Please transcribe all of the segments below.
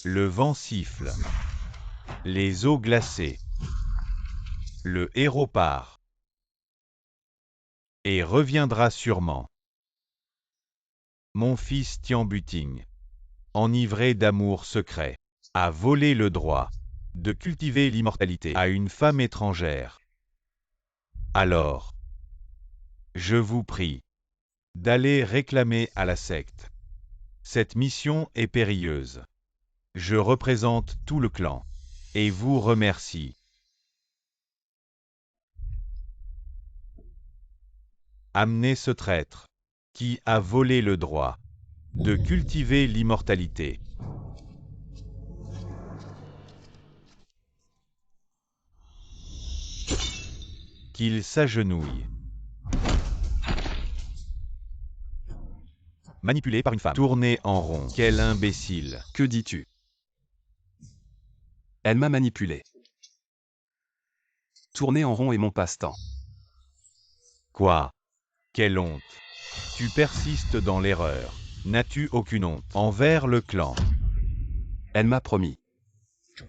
Le vent siffle. Les eaux glacées. Le héros part. Et reviendra sûrement. Mon fils Tian-Buting, enivré d'amour secret, a volé le droit de cultiver l'immortalité à une femme étrangère. Alors, je vous prie d'aller réclamer à la secte. Cette mission est périlleuse. Je représente tout le clan et vous remercie. Amenez ce traître qui a volé le droit de cultiver l'immortalité. Qu'il s'agenouille. Manipulé par une femme. Tourner en rond. Quel imbécile. Que dis-tu? Elle m'a manipulé. Tourner en rond est mon passe-temps. Quoi? Quelle honte. Tu persistes dans l'erreur. N'as-tu aucune honte envers le clan? Elle m'a promis,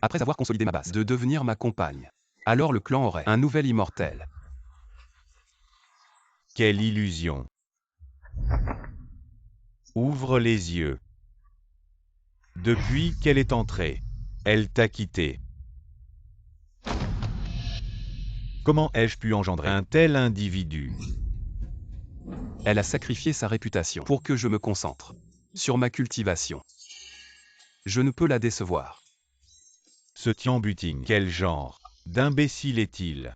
après avoir consolidé ma base, de devenir ma compagne. Alors le clan aurait un nouvel immortel. Quelle illusion. Ouvre les yeux. Depuis qu'elle est entrée, elle t'a quitté. Comment ai-je pu engendrer un tel individu? Elle a sacrifié sa réputation pour que je me concentre sur ma cultivation. Je ne peux la décevoir. Ce Tian-Buting, quel genre d'imbécile est-il?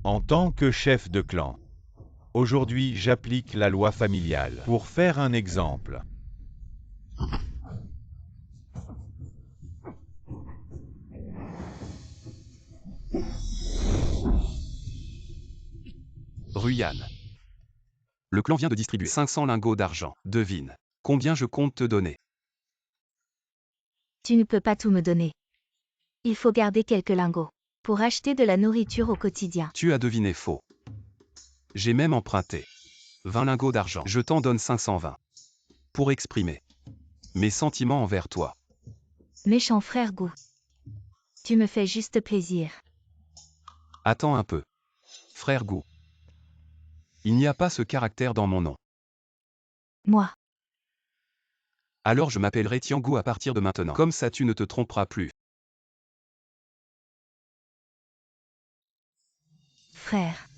En tant que chef de clan, aujourd'hui j'applique la loi familiale pour faire un exemple. Ruyan. Le clan vient de distribuer 500 lingots d'argent. Devine combien je compte te donner. Tu ne peux pas tout me donner. Il faut garder quelques lingots pour acheter de la nourriture au quotidien. Tu as deviné faux. J'ai même emprunté 20 lingots d'argent. Je t'en donne 520 pour exprimer mes sentiments envers toi. Méchant frère Gu. Tu me fais juste plaisir. Attends un peu. Frère Gu. Il n'y a pas ce caractère dans mon nom. Moi. Alors je m'appellerai Tiangu à partir de maintenant. Comme ça tu ne te tromperas plus. Frère.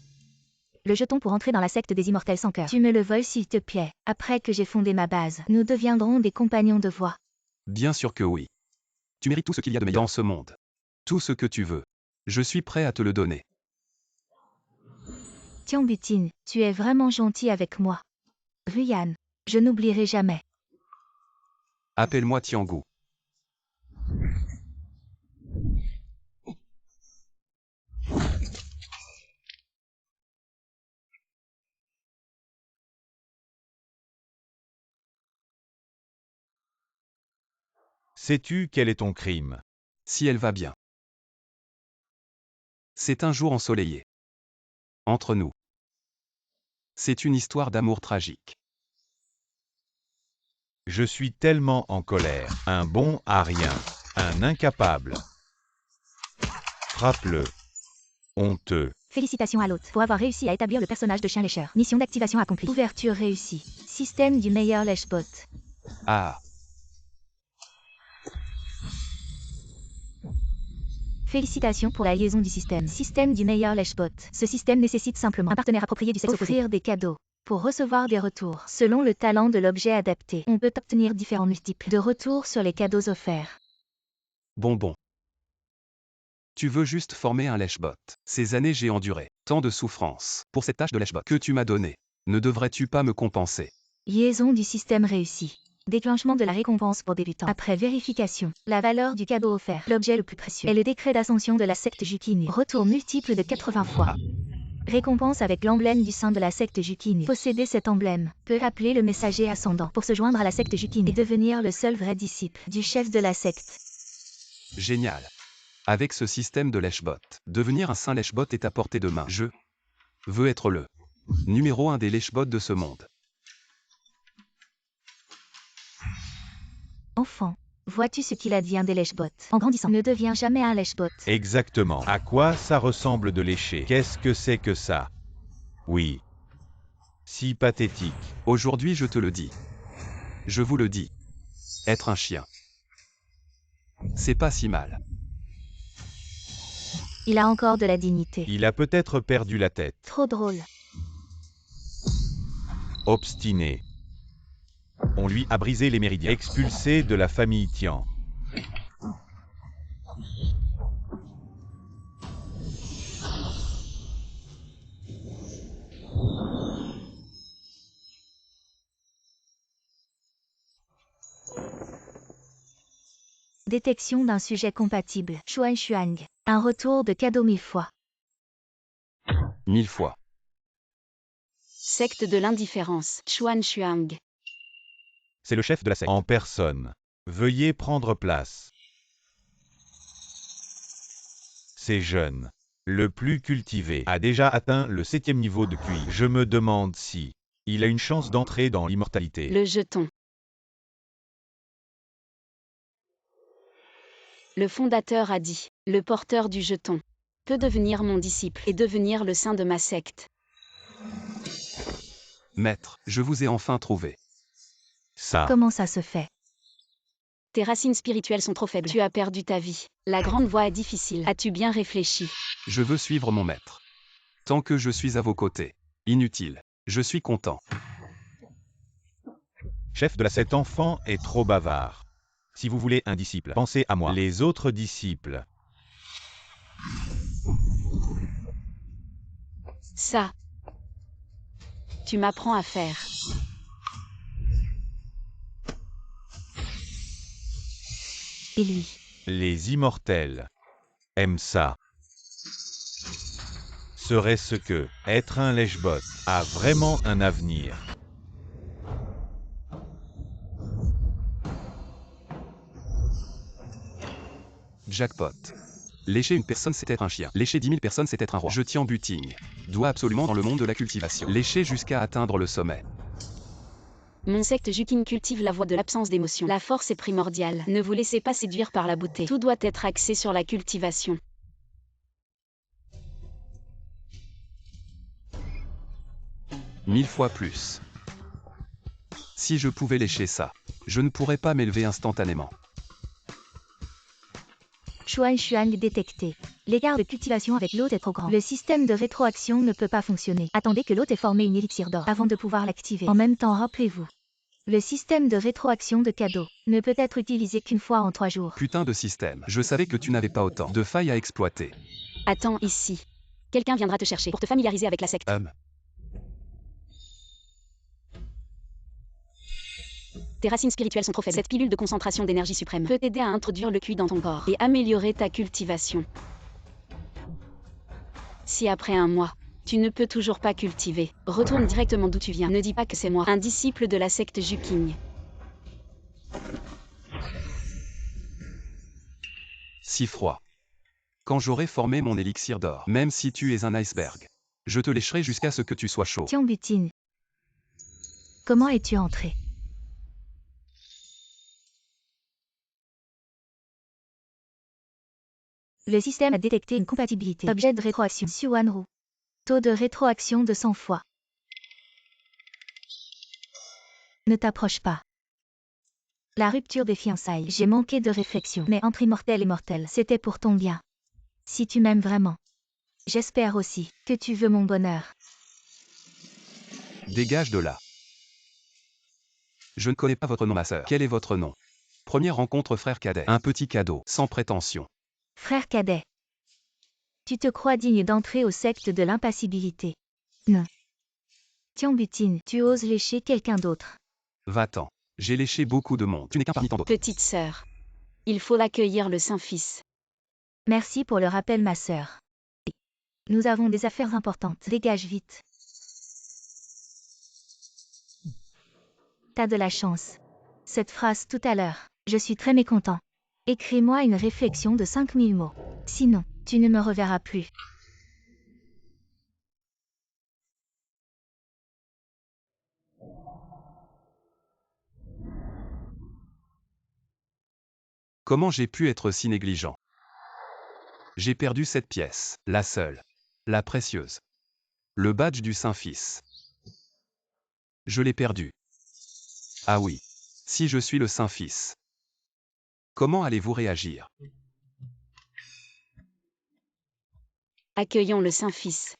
Le jeton pour entrer dans la secte des immortels sans cœur. Tu me le voles s'il te plaît. Après que j'ai fondé ma base, nous deviendrons des compagnons de voie. Bien sûr que oui. Tu mérites tout ce qu'il y a de meilleur dans ce monde. Tout ce que tu veux. Je suis prêt à te le donner. Tian-Buting, tu es vraiment gentil avec moi. Ruyan, je n'oublierai jamais. Appelle-moi Tiangu. Sais-tu quel est ton crime? Si elle va bien. C'est un jour ensoleillé. Entre nous. C'est une histoire d'amour tragique. Je suis tellement en colère. Un bon à rien. Un incapable. Frappe-le. Honteux. Félicitations à l'hôte pour avoir réussi à établir le personnage de chien lécheur. Mission d'activation accomplie. Ouverture réussie. Système du meilleur lèche-bot. Ah. Félicitations pour la liaison du système. Système du meilleur lèche-bot. Ce système nécessite simplement un partenaire approprié du sexe opposé. Offrir des cadeaux. Pour recevoir des retours. Selon le talent de l'objet adapté, on peut obtenir différents multiples de retours sur les cadeaux offerts. Bon. Tu veux juste former un lèche-bot. Ces années j'ai enduré tant de souffrances pour cette tâche de lèche-bot que tu m'as donnée. Ne devrais-tu pas me compenser? Liaison du système réussie. Déclenchement de la récompense pour débutants. Après vérification, la valeur du cadeau offert, l'objet le plus précieux, est le décret d'ascension de la secte Jukinu. Retour multiple de 80 fois. Récompense avec l'emblème du sein de la secte Jukinu. Posséder cet emblème peut appeler le messager ascendant pour se joindre à la secte Jukinu et devenir le seul vrai disciple du chef de la secte. Génial. Avec ce système de lèche-bot, devenir un saint lèche-bot est à portée de main. Je veux être le numéro 1 des lèche-bots de ce monde. Enfant, vois-tu ce qu'il advient des lèche-bottes? En grandissant, ne deviens jamais un lèche-botte. Exactement. À quoi ça ressemble de lécher? Qu'est-ce que c'est que ça? Oui. Si pathétique. Aujourd'hui je te le dis. Je vous le dis. Être un chien. C'est pas si mal. Il a encore de la dignité. Il a peut-être perdu la tête. Trop drôle. Obstiné. On lui a brisé les méridiens. Expulsé de la famille Tian. Détection d'un sujet compatible. Xuan Xuang. Un retour de cadeau 1000 fois. 1000 fois. Secte de l'indifférence. Xuan Xuang. C'est le chef de la secte. En personne. Veuillez prendre place. C'est jeune. Le plus cultivé a déjà atteint le 7e niveau de QI. Je me demande si il a une chance d'entrer dans l'immortalité. Le jeton. Le fondateur a dit, le porteur du jeton peut devenir mon disciple et devenir le saint de ma secte. Maître, je vous ai enfin trouvé. Ça. Comment ça se fait? Tes racines spirituelles sont trop faibles. Tu as perdu ta vie. La grande voie est difficile. As-tu bien réfléchi? Je veux suivre mon maître. Tant que je suis à vos côtés. Inutile. Je suis content. Chef de la secte, cet enfant est trop bavard. Si vous voulez un disciple, pensez à moi. Les autres disciples. Ça. Tu m'apprends à faire. Et lui? Les immortels aiment ça. Serait-ce que être un lèche-bot a vraiment un avenir? Jackpot. Lécher une personne c'est être un chien. Lécher 10 000 personnes c'est être un roi. Je tiens buting. Doit absolument dans le monde de la cultivation. Lécher jusqu'à atteindre le sommet. Mon secte Juking cultive la voie de l'absence d'émotion. La force est primordiale. Ne vous laissez pas séduire par la beauté. Tout doit être axé sur la cultivation. Mille fois plus. Si je pouvais lécher ça, je ne pourrais pas m'élever instantanément. Xuan Xuang détecté. L'écart de cultivation avec l'hôte est trop grand. Le système de rétroaction ne peut pas fonctionner. Attendez que l'hôte ait formé une élixir d'or avant de pouvoir l'activer. En même temps, rappelez-vous. Le système de rétroaction de cadeau ne peut être utilisé qu'une fois en 3 jours. Putain de système. Je savais que tu n'avais pas autant de failles à exploiter. Attends ici. Quelqu'un viendra te chercher pour te familiariser avec la secte. Tes racines spirituelles sont trop faibles. Cette pilule de concentration d'énergie suprême peut t'aider à introduire le QI dans ton corps et améliorer ta cultivation. Si après un mois, tu ne peux toujours pas cultiver, retourne directement d'où tu viens. Ne dis pas que c'est moi, un disciple de la secte Juking. Si froid. Quand j'aurai formé mon élixir d'or, même si tu es un iceberg, je te lécherai jusqu'à ce que tu sois chaud. Tiens Butine. Comment es-tu entré? Le système a détecté une compatibilité. Objet de rétroaction. Xuanru. Taux de rétroaction de 100 fois. Ne t'approche pas. La rupture des fiançailles. J'ai manqué de réflexion. Mais entre immortel et mortel, c'était pour ton bien. Si tu m'aimes vraiment. J'espère aussi que tu veux mon bonheur. Dégage de là. Je ne connais pas votre nom, ma sœur. Quel est votre nom? Première rencontre, frère cadet. Un petit cadeau, sans prétention. Frère cadet. Tu te crois digne d'entrer au secte de l'impassibilité? Non. Tiens Butine, tu oses lécher quelqu'un d'autre. Va-t'en. J'ai léché beaucoup de monde. Tu n'es qu'un parmi tant d'autres. Petite sœur. Il faut l'accueillir le Saint-Fils. Merci pour le rappel ma sœur. Nous avons des affaires importantes. Dégage vite. T'as de la chance. Cette phrase tout à l'heure, je suis très mécontent. Écris-moi une réflexion de 5000 mots. Sinon, tu ne me reverras plus. Comment j'ai pu être si négligent? J'ai perdu cette pièce, la seule, la précieuse. Le badge du Saint-Fils. Je l'ai perdu. Ah oui. Si je suis le Saint-Fils. Comment allez-vous réagir? Accueillons le Saint-Fils.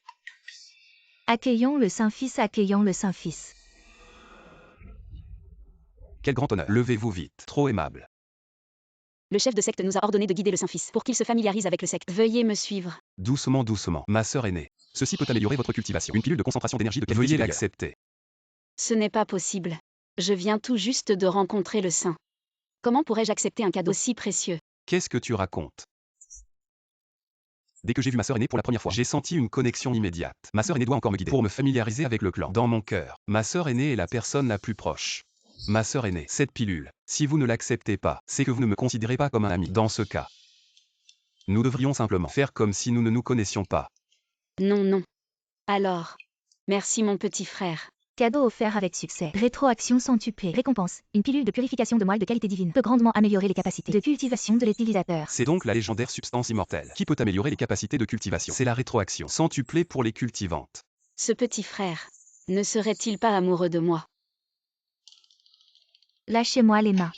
Accueillons le Saint-Fils, accueillons le Saint-Fils. Quel grand honneur. Levez-vous vite. Trop aimable. Le chef de secte nous a ordonné de guider le Saint-Fils pour qu'il se familiarise avec le secte. Veuillez me suivre. Doucement, doucement. Ma sœur aînée. Ceci peut améliorer votre cultivation. Une pilule de concentration d'énergie de qualité supérieure. Veuillez l'accepter. Ce n'est pas possible. Je viens tout juste de rencontrer le Saint. Comment pourrais-je accepter un cadeau si précieux? Qu'est-ce que tu racontes? Dès que j'ai vu ma sœur aînée pour la première fois, j'ai senti une connexion immédiate. Ma sœur aînée doit encore me guider pour me familiariser avec le clan. Dans mon cœur, ma sœur aînée est la personne la plus proche. Ma sœur aînée, cette pilule, si vous ne l'acceptez pas, c'est que vous ne me considérez pas comme un ami. Dans ce cas, nous devrions simplement faire comme si nous ne nous connaissions pas. Non, non. Alors, merci mon petit frère. Cadeau offert avec succès. Rétroaction centuplée. Récompense. Une pilule de purification de moelle de qualité divine peut grandement améliorer les capacités de cultivation de l'utilisateur. C'est donc la légendaire substance immortelle qui peut améliorer les capacités de cultivation. C'est la rétroaction centuplée pour les cultivantes. Ce petit frère, ne serait-il pas amoureux de moi? Lâchez-moi les mains.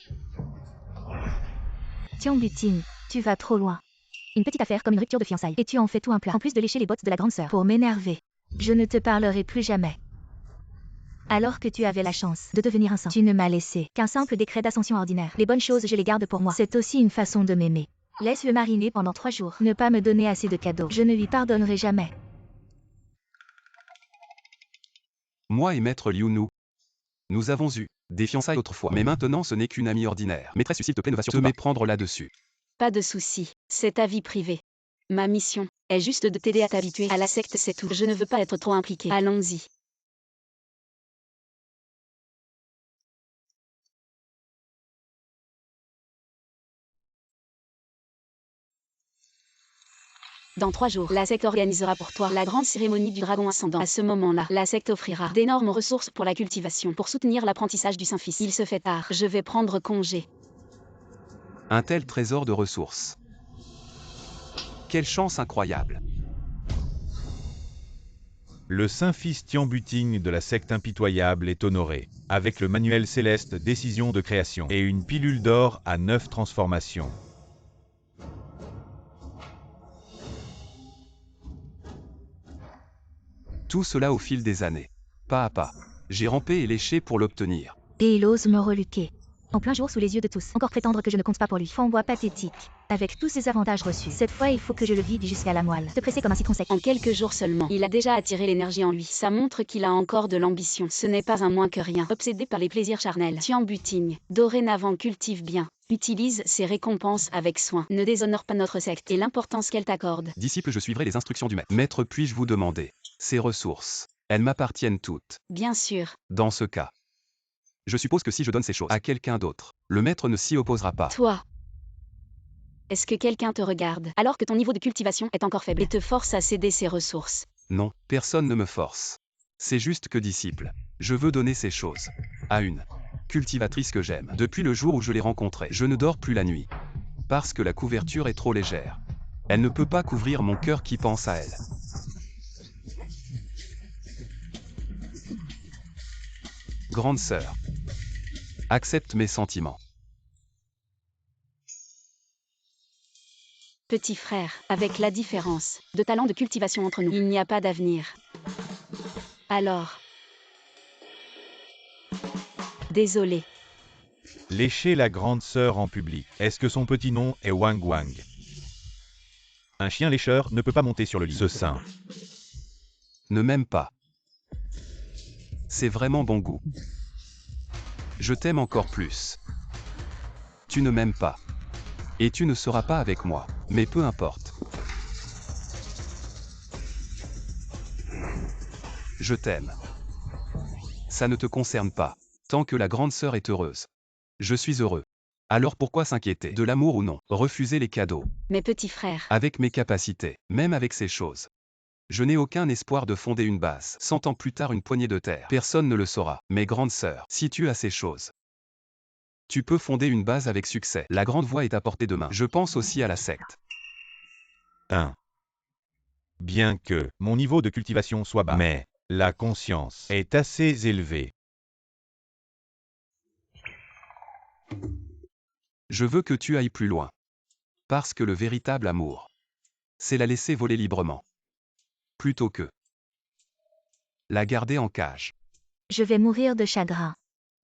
Tian Buting, tu vas trop loin. Une petite affaire comme une rupture de fiançailles. Et tu en fais tout un plat. En plus de lécher les bottes de la grande sœur. Pour m'énerver. Je ne te parlerai plus jamais. Alors que tu avais la chance de devenir un saint, tu ne m'as laissé qu'un simple décret d'ascension ordinaire. Les bonnes choses, je les garde pour moi. C'est aussi une façon de m'aimer. Laisse-le mariner pendant 3 jours. Ne pas me donner assez de cadeaux. Je ne lui pardonnerai jamais. Moi et Maître Liu, nous avons eu des fiançailles autrefois, mais maintenant ce n'est qu'une amie ordinaire. Maîtresse, s'il te plaît, ne va surtout pas te méprendre là-dessus. Pas de souci, c'est ta vie privée. Ma mission est juste de t'aider à t'habituer à la secte, c'est tout. Je ne veux pas être trop impliqué. Allons-y. Dans 3 jours, la secte organisera pour toi la grande cérémonie du dragon ascendant. À ce moment-là, la secte offrira d'énormes ressources pour la cultivation, pour soutenir l'apprentissage du Saint-Fils. Il se fait tard, je vais prendre congé. Un tel trésor de ressources. Quelle chance incroyable. Le Saint-Fils Tian Buting de la secte impitoyable est honoré, avec le manuel céleste Décision de création et une pilule d'or à 9 transformations. Tout cela au fil des années. Pas à pas. J'ai rampé et léché pour l'obtenir. Et il ose me reluquer. En plein jour sous les yeux de tous. Encore prétendre que je ne compte pas pour lui. Fanbois pathétique. Avec tous ces avantages reçus. Cette fois, il faut que je le vide jusqu'à la moelle. Te presser comme un citron sec. En quelques jours seulement, il a déjà attiré l'énergie en lui. Ça montre qu'il a encore de l'ambition. Ce n'est pas un moins que rien. Obsédé par les plaisirs charnels. Tian Buting, dorénavant cultive bien. Utilise ses récompenses avec soin. Ne déshonore pas notre secte et l'importance qu'elle t'accorde. Disciple, je suivrai les instructions du maître. Maître, puis-je vous demander ces ressources? Elles m'appartiennent toutes. Bien sûr. Dans ce cas, je suppose que si je donne ces choses à quelqu'un d'autre, le maître ne s'y opposera pas. Toi. Est-ce que quelqu'un te regarde, alors que ton niveau de cultivation est encore faible, et te force à céder ses ressources? Non, personne ne me force. C'est juste que disciple, je veux donner ces choses à une cultivatrice que j'aime. Depuis le jour où je l'ai rencontrée, je ne dors plus la nuit. Parce que la couverture est trop légère. Elle ne peut pas couvrir mon cœur qui pense à elle. Grande sœur, accepte mes sentiments. Petit frère, avec la différence de talent de cultivation entre nous, il n'y a pas d'avenir. Alors... Désolé. Lécher la grande sœur en public. Est-ce que son petit nom est Wang Wang? Un chien lécheur ne peut pas monter sur le lit. Ce saint. Ne m'aime pas. C'est vraiment bon goût. Je t'aime encore plus. Tu ne m'aimes pas. Et tu ne seras pas avec moi. Mais peu importe. Je t'aime. Ça ne te concerne pas. Tant que la grande sœur est heureuse. Je suis heureux. Alors pourquoi s'inquiéter de l'amour ou non? Refuser les cadeaux. Mes petits frères. Avec mes capacités, même avec ces choses. Je n'ai aucun espoir de fonder une base. 100 ans plus tard, une poignée de terre. Personne ne le saura. Mais grande sœur, si tu as ces choses, Tu peux fonder une base avec succès. La grande voie est à portée de main. Je pense aussi à la secte. 1. Bien que mon niveau de cultivation soit bas, mais la conscience est assez élevée. Je veux que tu ailles plus loin. Parce que le véritable amour, c'est la laisser voler librement. Plutôt que la garder en cage. Je vais mourir de chagrin.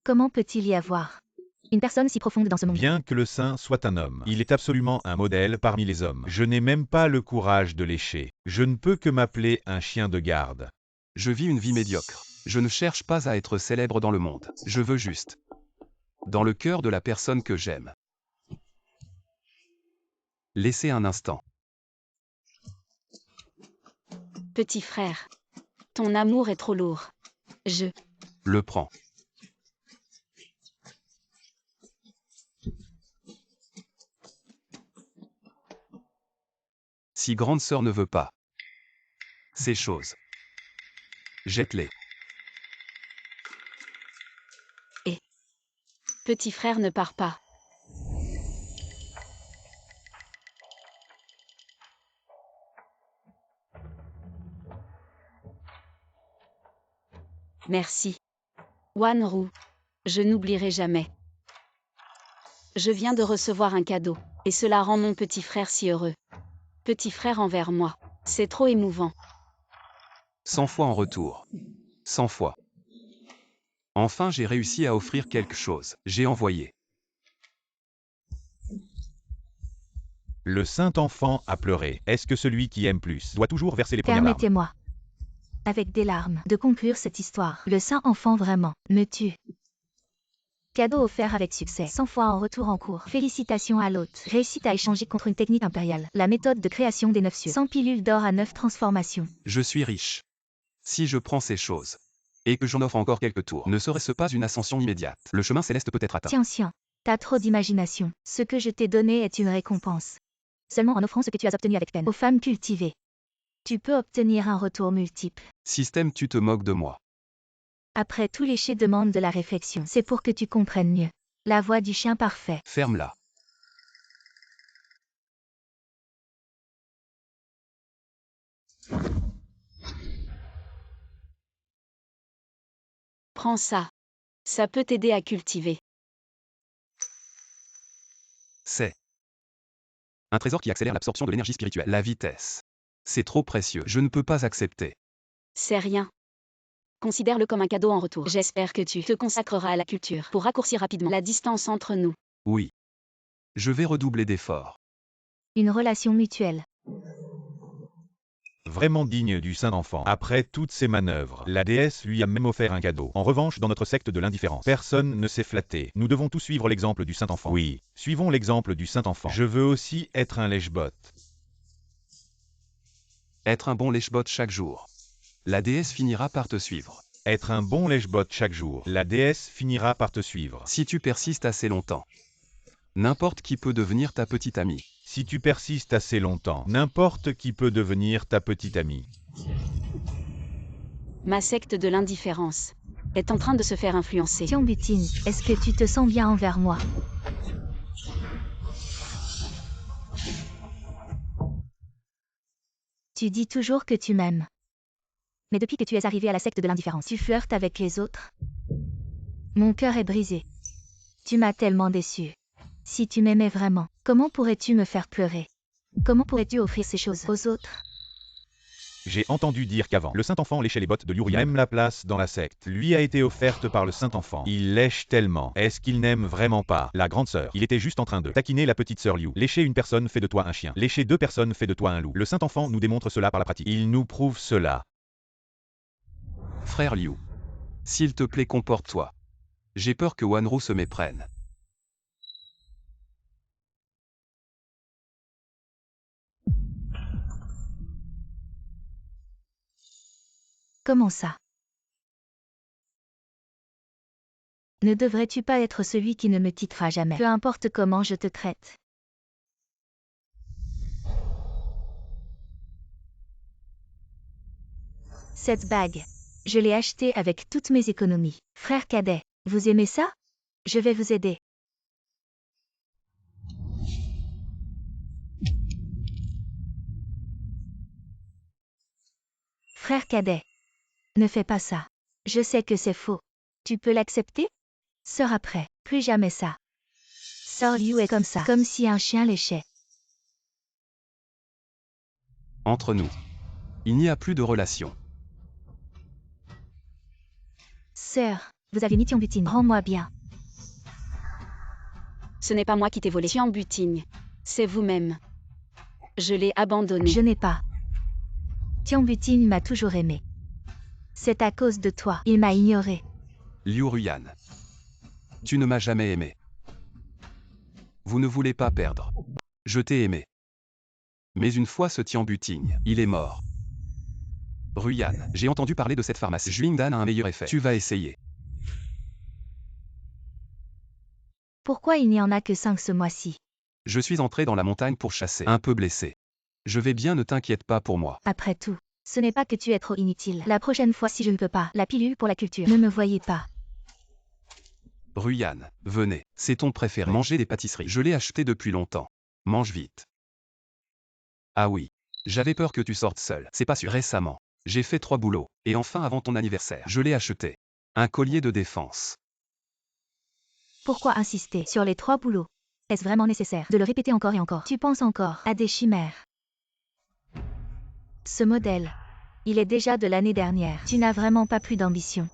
Comment peut-il y avoir une personne si profonde dans ce monde? Bien que le saint soit un homme, il est absolument un modèle parmi les hommes. Je n'ai même pas le courage de lécher. Je ne peux que m'appeler un chien de garde. Je vis une vie médiocre. Je ne cherche pas à être célèbre dans le monde. Je veux juste dans le cœur de la personne que j'aime. Laissez un instant. Petit frère. Ton amour est trop lourd. Je Le prends. Si grande sœur ne veut pas ces choses, jette-les. Petit frère ne part pas. Merci. Wanru. Je n'oublierai jamais. Je viens de recevoir un cadeau, et cela rend mon petit frère si heureux. Petit frère envers moi. C'est trop émouvant. 100 fois en retour. 100 fois. Enfin, j'ai réussi à offrir quelque chose. J'ai envoyé. Le saint enfant a pleuré. Est-ce que celui qui aime plus doit toujours verser les premières larmes? Permettez-moi, avec des larmes, de conclure cette histoire. Le saint enfant vraiment me tue. Cadeau offert avec succès, 100 fois en retour en cours. Félicitations à l'hôte. Réussite à échanger contre une technique impériale. La méthode de création des 9 cieux. 100 pilules d'or à 9 transformations. Je suis riche. Si je prends ces choses, et que j'en offre encore quelques tours, ne serait-ce pas une ascension immédiate? Le chemin céleste peut être atteint. Tiens, t'as trop d'imagination. Ce que je t'ai donné est une récompense. Seulement en offrant ce que tu as obtenu avec peine aux femmes cultivées, tu peux obtenir un retour multiple. Système, tu te moques de moi. Après tout, lécher demande de la réflexion. C'est pour que tu comprennes mieux. La voix du chien parfait. Ferme-la. Prends ça. Ça peut t'aider à cultiver. C'est un trésor qui accélère l'absorption de l'énergie spirituelle. La vitesse. C'est trop précieux. Je ne peux pas accepter. C'est rien. Considère-le comme un cadeau en retour. J'espère que tu te consacreras à la culture pour raccourcir rapidement la distance entre nous. Oui. Je vais redoubler d'efforts. Une relation mutuelle. Vraiment digne du saint enfant. Après toutes ces manœuvres, la déesse lui a même offert un cadeau. En revanche, dans notre secte de l'indifférence, personne ne s'est flatté. Nous devons tous suivre l'exemple du saint enfant. Oui, suivons l'exemple du saint enfant. Je veux aussi être un lèche-bot. Être un bon lèche-bot chaque jour. La déesse finira par te suivre. Être un bon lèche-bot chaque jour. La déesse finira par te suivre. Si tu persistes assez longtemps, n'importe qui peut devenir ta petite amie. Si tu persistes assez longtemps, n'importe qui peut devenir ta petite amie. Ma secte de l'indifférence est en train de se faire influencer. Tiens Butine, est-ce que tu te sens bien envers moi? Tu dis toujours que tu m'aimes. Mais depuis que tu es arrivé à la secte de l'indifférence, tu flirtes avec les autres. Mon cœur est brisé. Tu m'as tellement déçu. Si tu m'aimais vraiment, comment pourrais-tu me faire pleurer? Comment pourrais-tu offrir ces choses aux autres? J'ai entendu dire qu'avant, le Saint-Enfant léchait les bottes de Liu. Même la place dans la secte lui a été offerte par le Saint-Enfant. Il lèche tellement. Est-ce qu'il n'aime vraiment pas la grande sœur? Il était juste en train de taquiner la petite sœur Liu. Lécher une personne fait de toi un chien. Lécher 2 personnes fait de toi un loup. Le Saint-Enfant nous démontre cela par la pratique. Il nous prouve cela. Frère Liu, s'il te plaît, comporte-toi. J'ai peur que Wanru se méprenne. Comment ça? Ne devrais-tu pas être celui qui ne me quittera jamais, peu importe comment je te traite? Cette bague, je l'ai achetée avec toutes mes économies. Frère cadet, vous aimez ça? Je vais vous aider. Frère cadet. Ne fais pas ça. Je sais que c'est faux. Tu peux l'accepter? Sœur après. Plus jamais ça. Sœur Liu est comme ça. Comme si un chien léchait. Entre nous. Il n'y a plus de relation. Sœur, vous avez mis Tianbutine. Rends-moi bien. Ce n'est pas moi qui t'ai volé Tianbutine. C'est vous-même. Je l'ai abandonné. Je n'ai pas. Tianbutine m'a toujours aimé. C'est à cause de toi. Il m'a ignoré. Liu Ruyan. Tu ne m'as jamais aimé. Vous ne voulez pas perdre. Je t'ai aimé. Mais une fois ce Tianbutine, il est mort. Ruyan, j'ai entendu parler de cette pharmacie. Juingdan a un meilleur effet. Tu vas essayer. Pourquoi il n'y en a que 5 ce mois-ci? Je suis entré dans la montagne pour chasser. Un peu blessé. Je vais bien, ne t'inquiète pas pour moi. Après tout, ce n'est pas que tu es trop inutile. La prochaine fois si je ne peux pas, la pilule pour la culture. Ne me voyez pas. Ruyan, venez. C'est ton préféré. Manger des pâtisseries. Je l'ai acheté depuis longtemps. Mange vite. Ah oui. J'avais peur que tu sortes seul. C'est pas sûr. Récemment, j'ai fait 3 boulots. Et enfin avant ton anniversaire, je l'ai acheté. Un collier de défense. Pourquoi insister sur les 3 boulots? Est-ce vraiment nécessaire de le répéter encore et encore? Tu penses encore à des chimères. Ce modèle, il est déjà de l'année dernière. Tu n'as vraiment pas plus d'ambition.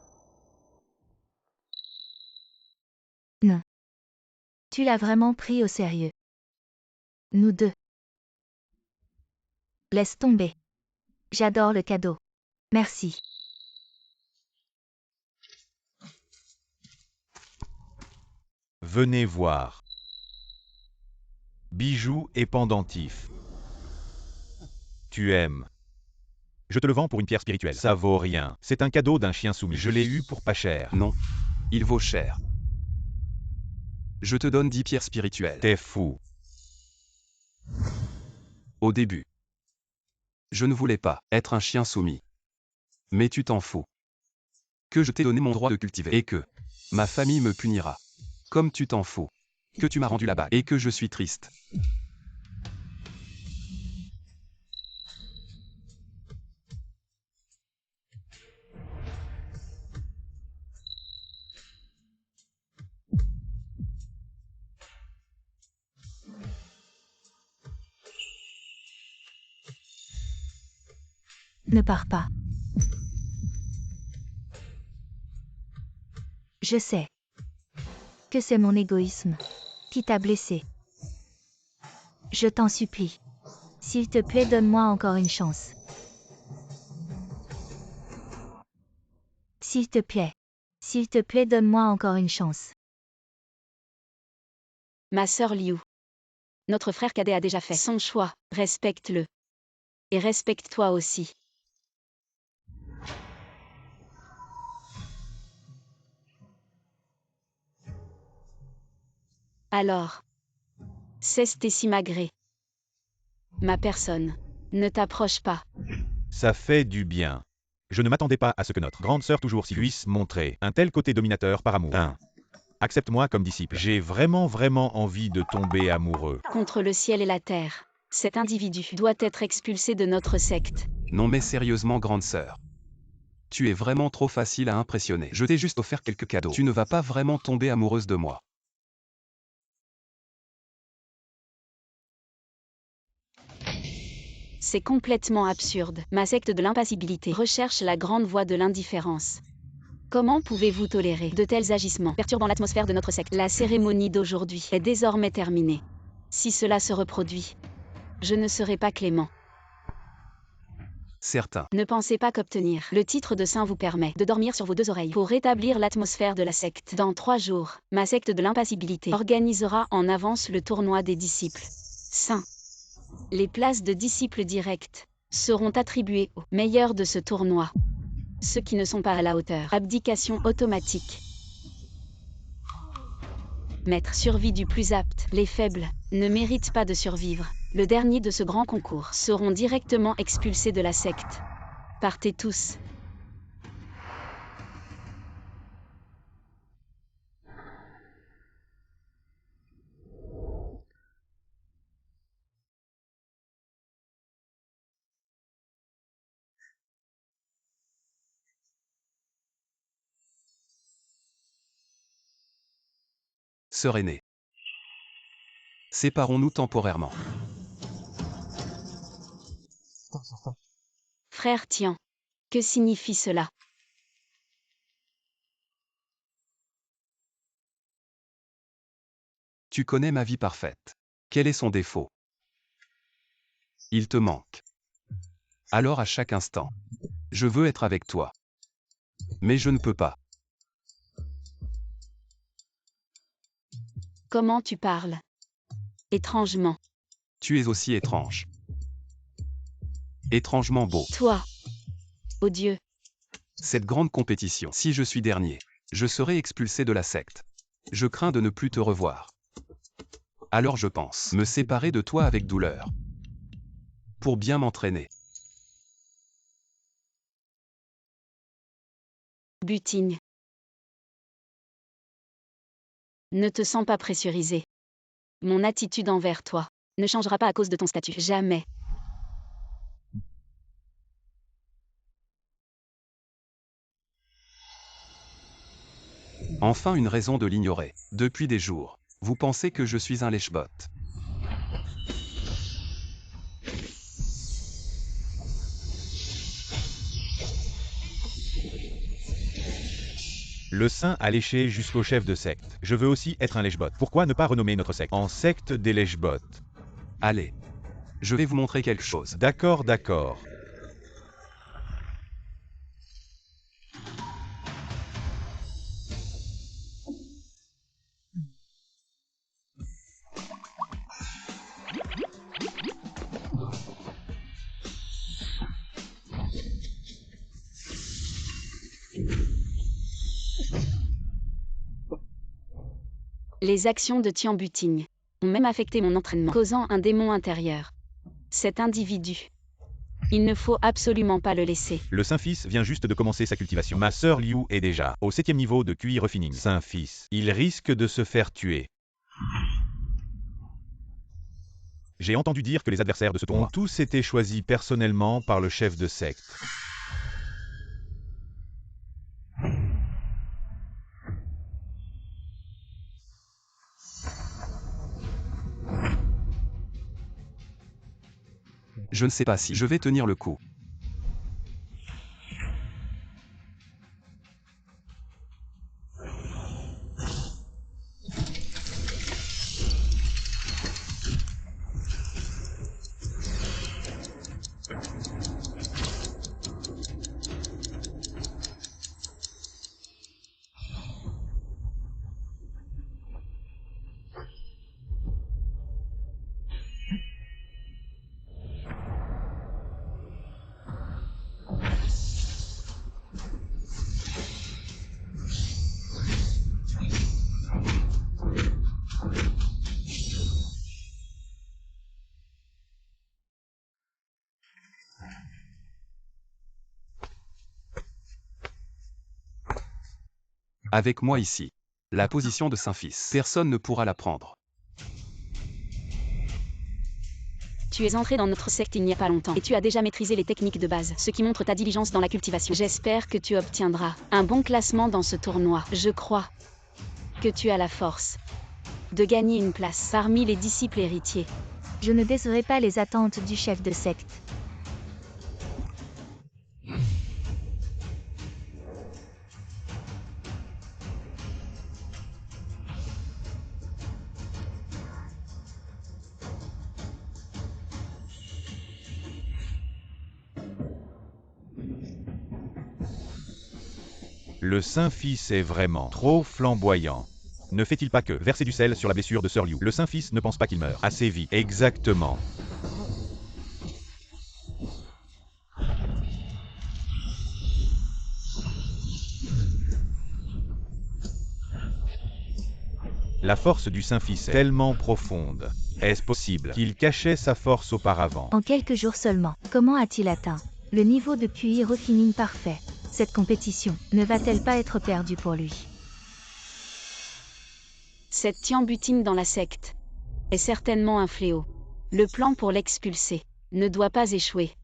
Non. Tu l'as vraiment pris au sérieux. Nous deux. Laisse tomber. J'adore le cadeau. Merci. Venez voir. Bijoux et pendentifs. Tu aimes. Je te le vends pour une pierre spirituelle. Ça vaut rien. C'est un cadeau d'un chien soumis. Je l'ai eu pour pas cher. Non. Il vaut cher. Je te donne 10 pierres spirituelles. T'es fou. Au début. Je ne voulais pas être un chien soumis. Mais tu t'en fous. Que je t'ai donné mon droit de cultiver. Et que ma famille me punira. Comme tu t'en fous. Que tu m'as rendu la bague. Et que je suis triste. Ne pars pas. Je sais que c'est mon égoïsme qui t'a blessé. Je t'en supplie. S'il te plaît, donne-moi encore une chance. S'il te plaît. S'il te plaît, donne-moi encore une chance. Ma sœur Liu. Notre frère cadet a déjà fait son choix, respecte-le. Et respecte-toi aussi. Alors. Cesse tes simagrées. Ma personne. Ne t'approche pas. Ça fait du bien. Je ne m'attendais pas à ce que notre grande sœur toujours si puisse montrer un tel côté dominateur par amour. Accepte-moi comme disciple. J'ai vraiment envie de tomber amoureux. Contre le ciel et la terre. Cet individu doit être expulsé de notre secte. Non mais sérieusement grande sœur. Tu es vraiment trop facile à impressionner. Je t'ai juste offert quelques cadeaux. Tu ne vas pas vraiment tomber amoureuse de moi. C'est complètement absurde. Ma secte de l'impassibilité recherche la grande voie de l'indifférence. Comment pouvez-vous tolérer de tels agissements perturbant l'atmosphère de notre secte? La cérémonie d'aujourd'hui est désormais terminée. Si cela se reproduit, je ne serai pas clément. Certains. Ne pensez pas qu'obtenir le titre de saint vous permet de dormir sur vos 2 oreilles pour rétablir l'atmosphère de la secte. Dans 3 jours, ma secte de l'impassibilité organisera en avance le tournoi des disciples saints. Les places de disciples directs seront attribuées aux meilleurs de ce tournoi. Ceux qui ne sont pas à la hauteur. Abdication automatique. Maître survie du plus apte. Les faibles ne méritent pas de survivre. Le dernier de ce grand concours seront directement expulsés de la secte. Partez tous. Sœur aînée. Séparons-nous temporairement. Frère Tian. Que signifie cela? Tu connais ma vie parfaite. Quel est son défaut? Il te manque. Alors à chaque instant, je veux être avec toi. Mais je ne peux pas. Comment tu parles? Étrangement. Tu es aussi étrange. Étrangement beau. Toi. Oh Dieu. Cette grande compétition. Si je suis dernier, je serai expulsé de la secte. Je crains de ne plus te revoir. Alors je pense me séparer de toi avec douleur. Pour bien m'entraîner. Butine. Ne te sens pas pressurisé. Mon attitude envers toi ne changera pas à cause de ton statut. Jamais. Enfin une raison de l'ignorer. Depuis des jours, vous pensez que je suis un lèche-bot. Le saint a léché jusqu'au chef de secte. Je veux aussi être un lèche-bot. Pourquoi ne pas renommer notre secte en secte des lèche-bots? Allez. Je vais vous montrer quelque chose. D'accord, d'accord. Les actions de Tian Butine ont même affecté mon entraînement, causant un démon intérieur. Cet individu. Il ne faut absolument pas le laisser. Le Saint-Fils vient juste de commencer sa cultivation. Ma sœur Liu est déjà au 7e niveau de QI refining. Saint-Fils, il risque de se faire tuer. J'ai entendu dire que les adversaires de ce tournoi ont tous été choisis personnellement par le chef de secte. Je ne sais pas si je vais tenir le coup. Avec moi ici. La position de Saint-Fils. Personne ne pourra la prendre. Tu es entré dans notre secte il n'y a pas longtemps et tu as déjà maîtrisé les techniques de base, ce qui montre ta diligence dans la cultivation. J'espère que tu obtiendras un bon classement dans ce tournoi. Je crois que tu as la force de gagner une place parmi les disciples héritiers. Je ne décerai pas les attentes du chef de secte. Le Saint-Fils est vraiment trop flamboyant. Ne fait-il pas que verser du sel sur la blessure de Sœur Liu? Le Saint-Fils ne pense pas qu'il meurt assez vite. Exactement. La force du Saint-Fils est tellement profonde. Est-ce possible qu'il cachait sa force auparavant? En quelques jours seulement, comment a-t-il atteint le niveau de QI refining parfait? Cette compétition ne va-t-elle pas être perdue pour lui? Cette Tian Butine dans la secte est certainement un fléau. Le plan pour l'expulser ne doit pas échouer.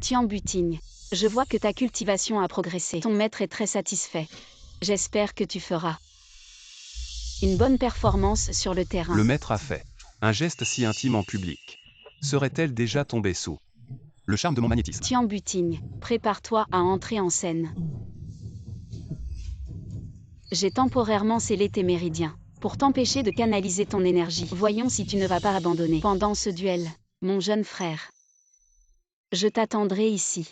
Tian Butine, je vois que ta cultivation a progressé. Ton maître est très satisfait. J'espère que tu feras Une bonne performance sur le terrain. Le maître a fait un geste si intime en public. Serait-elle déjà tombée sous le charme de mon magnétisme? Tian Buting, prépare-toi à entrer en scène. J'ai temporairement scellé tes méridiens pour t'empêcher de canaliser ton énergie. Voyons si tu ne vas pas abandonner pendant ce duel, mon jeune frère. Je t'attendrai ici.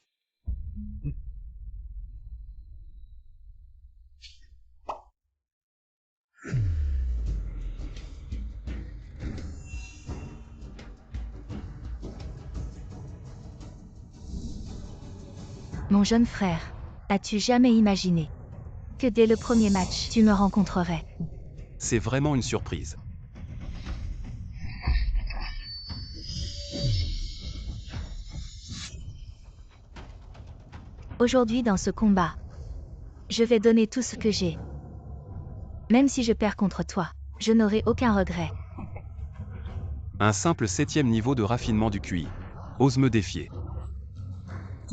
Mon jeune frère, as-tu jamais imaginé que dès le premier match, tu me rencontrerais? C'est vraiment une surprise. Aujourd'hui dans ce combat, je vais donner tout ce que j'ai. Même si je perds contre toi, je n'aurai aucun regret. Un simple 7e niveau de raffinement du QI. Ose me défier.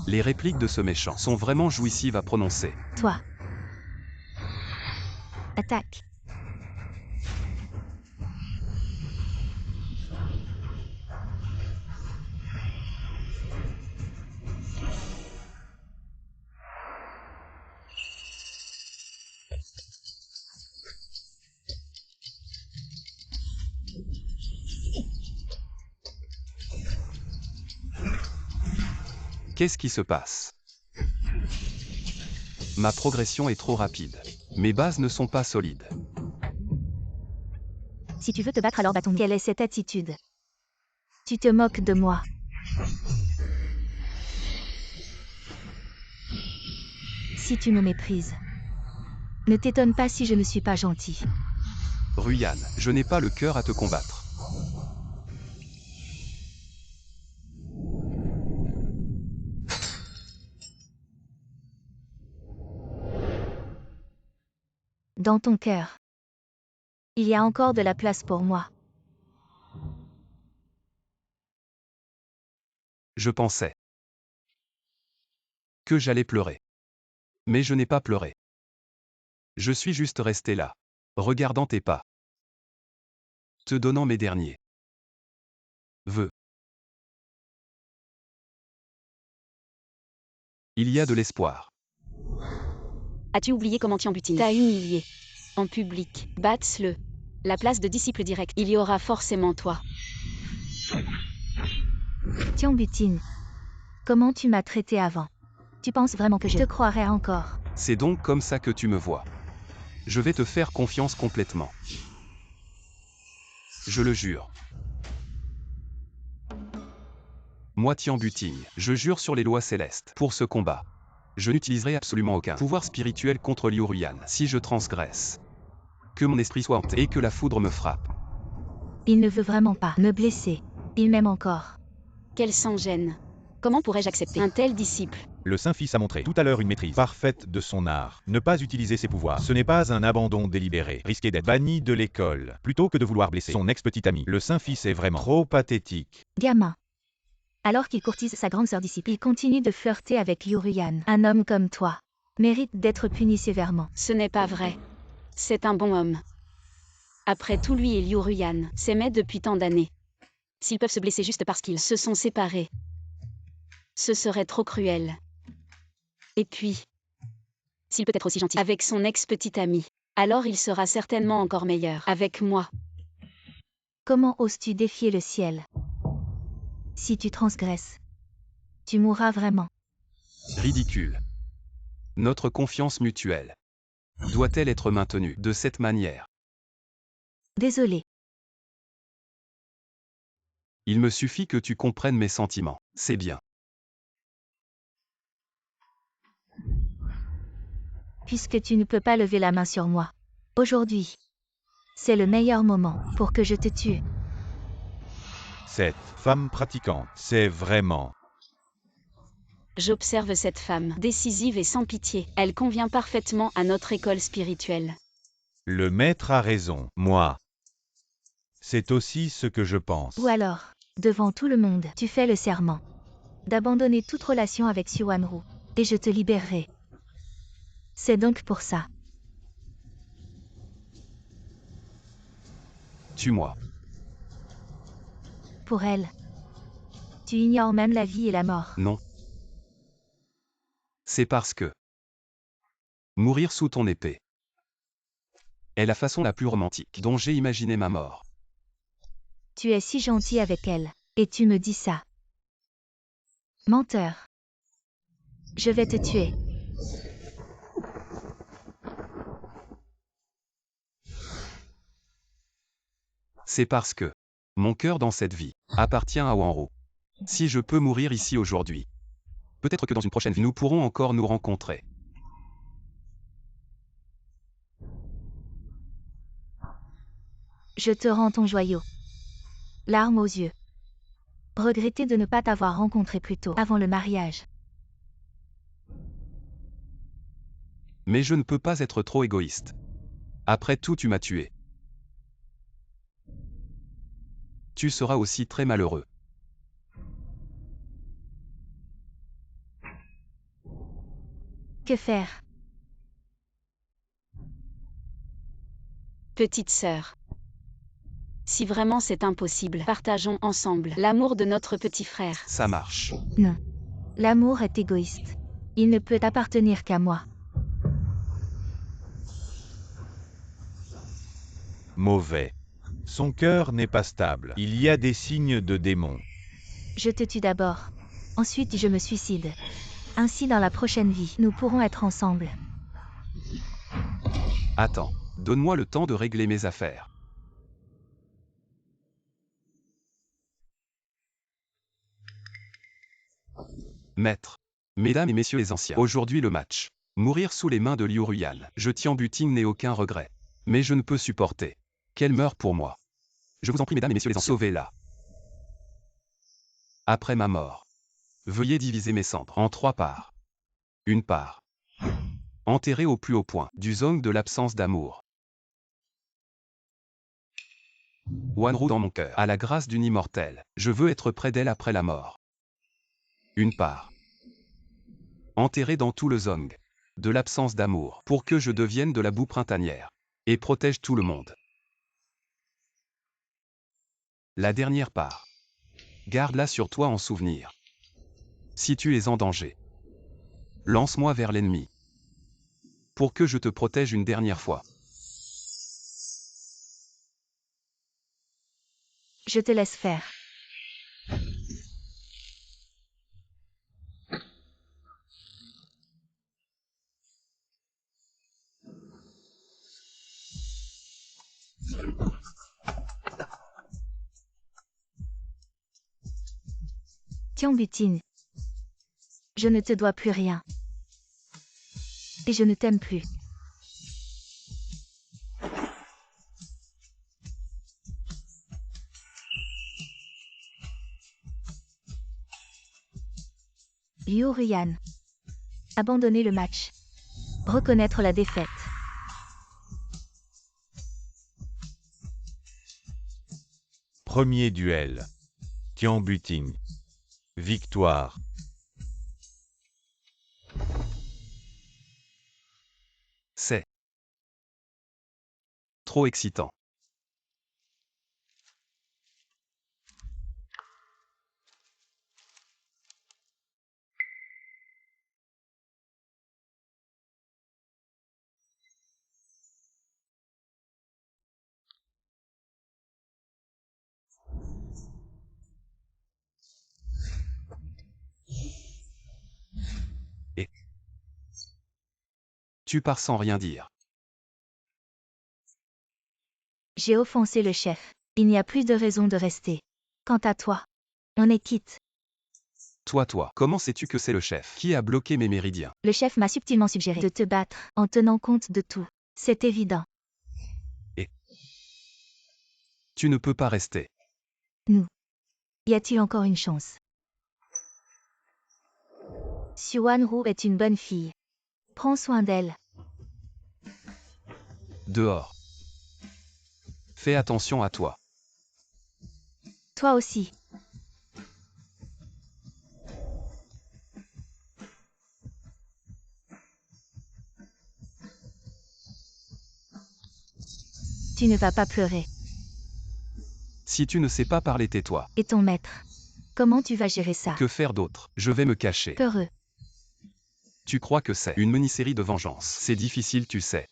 Les répliques de ce méchant sont vraiment jouissives à prononcer. Toi. Attaque. Qu'est-ce qui se passe? Ma progression est trop rapide. Mes bases ne sont pas solides. Si tu veux te battre alors bâton. Quelle est cette attitude? Tu te moques de moi. Si tu me méprises, ne t'étonne pas si je ne suis pas gentil. Ruyan, je n'ai pas le cœur à te combattre. Dans ton cœur, il y a encore de la place pour moi. Je pensais que j'allais pleurer. Mais je n'ai pas pleuré. Je suis juste resté là, regardant tes pas, te donnant mes derniers vœux. Il y a de l'espoir. As-tu oublié comment Tian Buting t'a humilié en public? Bats-le. La place de disciple direct. Il y aura forcément toi. Tian Buting, comment tu m'as traité avant? Tu penses vraiment que je te croirais encore? C'est donc comme ça que tu me vois. Je vais te faire confiance complètement. Je le jure. Moi Tian Buting, je jure sur les lois célestes. Pour ce combat, je n'utiliserai absolument aucun pouvoir spirituel contre Liu Ruyan si je transgresse. Que mon esprit soit hanté et que la foudre me frappe. Il ne veut vraiment pas me blesser. Il m'aime encore. Quel sans-gêne. Comment pourrais-je accepter un tel disciple? Le Saint-Fils a montré tout à l'heure une maîtrise parfaite de son art. Ne pas utiliser ses pouvoirs, ce n'est pas un abandon délibéré. Risquer d'être banni de l'école, plutôt que de vouloir blesser son ex-petit ami. Le Saint-Fils est vraiment trop pathétique. Gamin. Alors qu'il courtise sa grande sœur disciple, il continue de flirter avec Liu Ruyan. Un homme comme toi mérite d'être puni sévèrement. Ce n'est pas vrai. C'est un bon homme. Après tout, lui et Liu Ruyan s'aimaient depuis tant d'années. S'ils peuvent se blesser juste parce qu'ils se sont séparés, ce serait trop cruel. Et puis, s'il peut être aussi gentil avec son ex-petit ami, alors il sera certainement encore meilleur avec moi. Comment oses-tu défier le ciel? Si tu transgresses, tu mourras vraiment. Ridicule. Notre confiance mutuelle doit-elle être maintenue de cette manière? Désolé. Il me suffit que tu comprennes mes sentiments, c'est bien. Puisque tu ne peux pas lever la main sur moi aujourd'hui, c'est le meilleur moment pour que je te tue. Cette femme pratiquante, c'est vraiment... J'observe cette femme, décisive et sans pitié. Elle convient parfaitement à notre école spirituelle. Le maître a raison, moi. C'est aussi ce que je pense. Ou alors, devant tout le monde, tu fais le serment d'abandonner toute relation avec Xuanru, et je te libérerai. C'est donc pour ça Tue-moi. Pour elle. Tu ignores même la vie et la mort. Non. C'est parce que mourir sous ton épée est la façon la plus romantique dont j'ai imaginé ma mort. Tu es si gentil avec elle. Et tu me dis ça. Menteur. Je vais te tuer. C'est parce que mon cœur dans cette vie appartient à Wanro. Si je peux mourir ici aujourd'hui, peut-être que dans une prochaine vie nous pourrons encore nous rencontrer. Je te rends ton joyau. Larmes aux yeux. Regretter de ne pas t'avoir rencontré plus tôt, avant le mariage. Mais je ne peux pas être trop égoïste. Après tout, tu m'as tué. Tu seras aussi très malheureux. Que faire? Petite sœur. Si vraiment c'est impossible, partageons ensemble l'amour de notre petit frère. Ça marche. Non. L'amour est égoïste. Il ne peut appartenir qu'à moi. Mauvais. Son cœur n'est pas stable. Il y a des signes de démon. Je te tue d'abord. Ensuite je me suicide. Ainsi dans la prochaine vie, nous pourrons être ensemble. Attends. Donne-moi le temps de régler mes affaires. Maître. Mesdames et messieurs les anciens, aujourd'hui le match. Mourir sous les mains de Liu Ruyan. Je Tian Buting n'ai aucun regret. Mais je ne peux supporter qu'elle meure pour moi. Je vous en prie mesdames et messieurs les anciens, sauvez-la. Après ma mort, veuillez diviser mes cendres en 3 parts. Une part enterrée au plus haut point du zone de l'absence d'amour. Wanru dans mon cœur, à la grâce d'une immortelle. Je veux être près d'elle après la mort. Une part enterrée dans tout le zong de l'absence d'amour, pour que je devienne de la boue printanière et protège tout le monde. La dernière part, garde-la sur toi en souvenir. Si tu es en danger, lance-moi vers l'ennemi, pour que je te protège une dernière fois. Je te laisse faire. Tian Buting. Je ne te dois plus rien. Et je ne t'aime plus. Liu Ruyan. Abandonner le match. Reconnaître la défaite. Premier duel. Tian Buting. Victoire. C'est trop excitant. Et tu pars sans rien dire. J'ai offensé le chef. Il n'y a plus de raison de rester. Quant à toi, on est quitte. Toi, comment sais-tu que c'est le chef qui a bloqué mes méridiens? Le chef m'a subtilement suggéré de te battre, en tenant compte de tout. C'est évident. Et tu ne peux pas rester. Nous. Y a-t-il encore une chance? Wanru est une bonne fille. Prends soin d'elle. Dehors. Fais attention à toi. Toi aussi. Tu ne vas pas pleurer. Si tu ne sais pas parler, tais-toi. Et ton maître? Comment tu vas gérer ça? Que faire d'autre? Je vais me cacher. Peureux. Tu crois que c'est une mini-série de vengeance? C'est difficile, tu sais.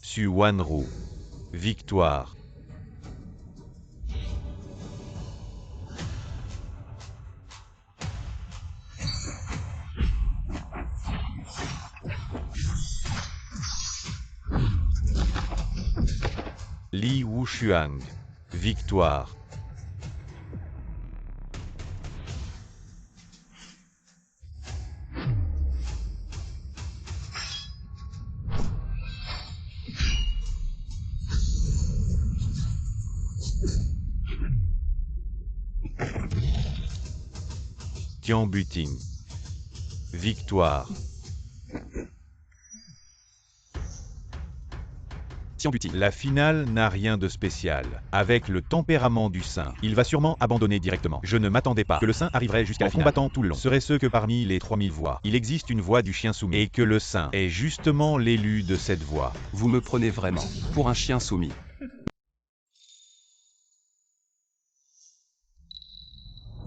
Su Wanru. Victoire. Li Wushuang. Victoire. Tian Buting. Victoire. Tian Buting. La finale n'a rien de spécial. Avec le tempérament du saint, il va sûrement abandonner directement. Je ne m'attendais pas que le saint arriverait jusqu'à la finale. Combattant tout le long. Serait-ce que parmi les 3000 voix, il existe une voix du chien soumis et que le saint est justement l'élu de cette voix. Vous me prenez vraiment pour un chien soumis.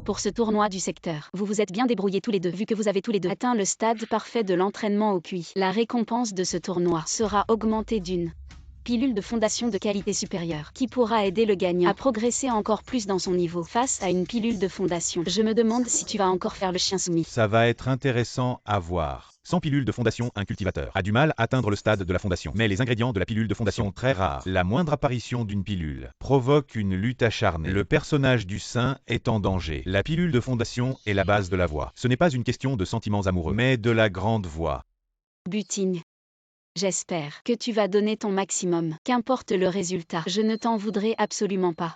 Pour ce tournoi du secteur, vous vous êtes bien débrouillés tous les deux, vu que vous avez tous les deux atteint le stade parfait de l'entraînement au QI. La récompense de ce tournoi sera augmentée d'une pilule de fondation de qualité supérieure, qui pourra aider le gagnant à progresser encore plus dans son niveau. Face à une pilule de fondation, je me demande si tu vas encore faire le chien soumis. Ça va être intéressant à voir. Sans pilule de fondation, un cultivateur a du mal à atteindre le stade de la fondation. Mais les ingrédients de la pilule de fondation sont très rares. La moindre apparition d'une pilule provoque une lutte acharnée. Le personnage du saint est en danger. La pilule de fondation est la base de la voix. Ce n'est pas une question de sentiments amoureux, mais de la grande voix. Buting. J'espère que tu vas donner ton maximum. Qu'importe le résultat, je ne t'en voudrais absolument pas.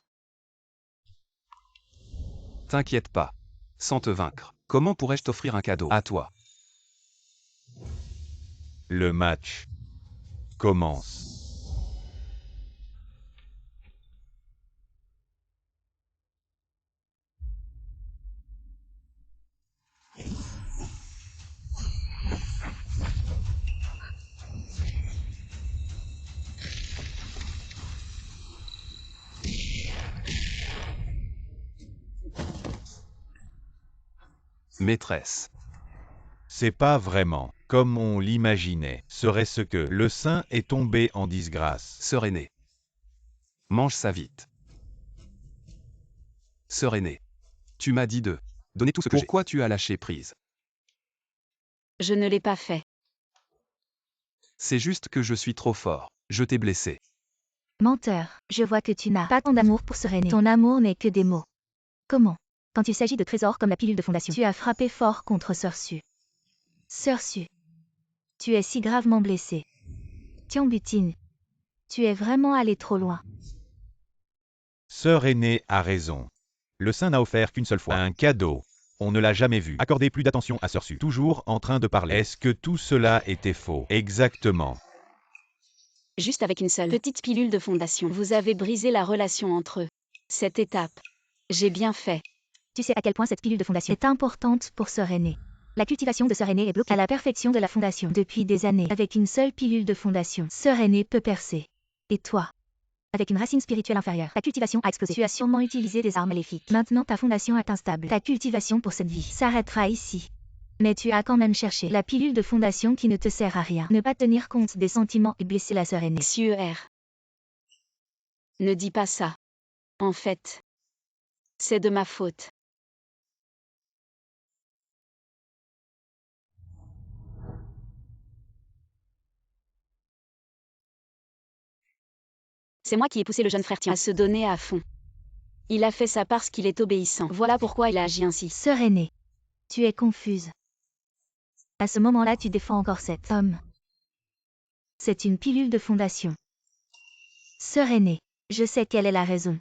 T'inquiète pas. Sans te vaincre, comment pourrais-je t'offrir un cadeau à toi? Le match commence. Maîtresse. C'est pas vraiment comme on l'imaginait. Serait-ce que le saint est tombé en disgrâce? Sœur aînée. Mange ça vite. Sœur aînée. Tu m'as dit de donner tout ce que j'ai. Pourquoi tu as lâché prise? Je ne l'ai pas fait. C'est juste que je suis trop fort. Je t'ai blessé. Menteur, je vois que tu n'as pas tant d'amour pour Serené. Ton amour n'est que des mots. Comment? Quand il s'agit de trésors comme la pilule de fondation, tu as frappé fort contre Sœur Su. Sœur Su. Tu es si gravement blessée. Tian Buting. Tu es vraiment allé trop loin. Sœur aînée a raison. Le saint n'a offert qu'une seule fois un cadeau. On ne l'a jamais vu. Accordez plus d'attention à Sœur Su. Toujours en train de parler. Est-ce que tout cela était faux? Exactement. Juste avec une seule petite pilule de fondation, vous avez brisé la relation entre eux. Cette étape, j'ai bien fait. Tu sais à quel point cette pilule de fondation est importante pour Sœur aînée. La cultivation de Sœur aînée est bloquée à la perfection de la fondation depuis des années. Avec une seule pilule de fondation, Sœur aînée peut percer. Et toi? Avec une racine spirituelle inférieure, ta cultivation a explosé. Tu as sûrement utilisé des armes maléfiques. Maintenant ta fondation est instable. Ta cultivation pour cette vie s'arrêtera ici. Mais tu as quand même cherché la pilule de fondation qui ne te sert à rien. Ne pas tenir compte des sentiments et blesser la sœur aînée. Suer. Ne dis pas ça. En fait, c'est de ma faute. C'est moi qui ai poussé le jeune frère Tian à se donner à fond. Il a fait ça parce qu'il est obéissant. Voilà pourquoi il a agi ainsi. Sœur aînée, tu es confuse. À ce moment-là, tu défends encore cet homme. C'est une pilule de fondation. Sœur aînée, je sais quelle est la raison.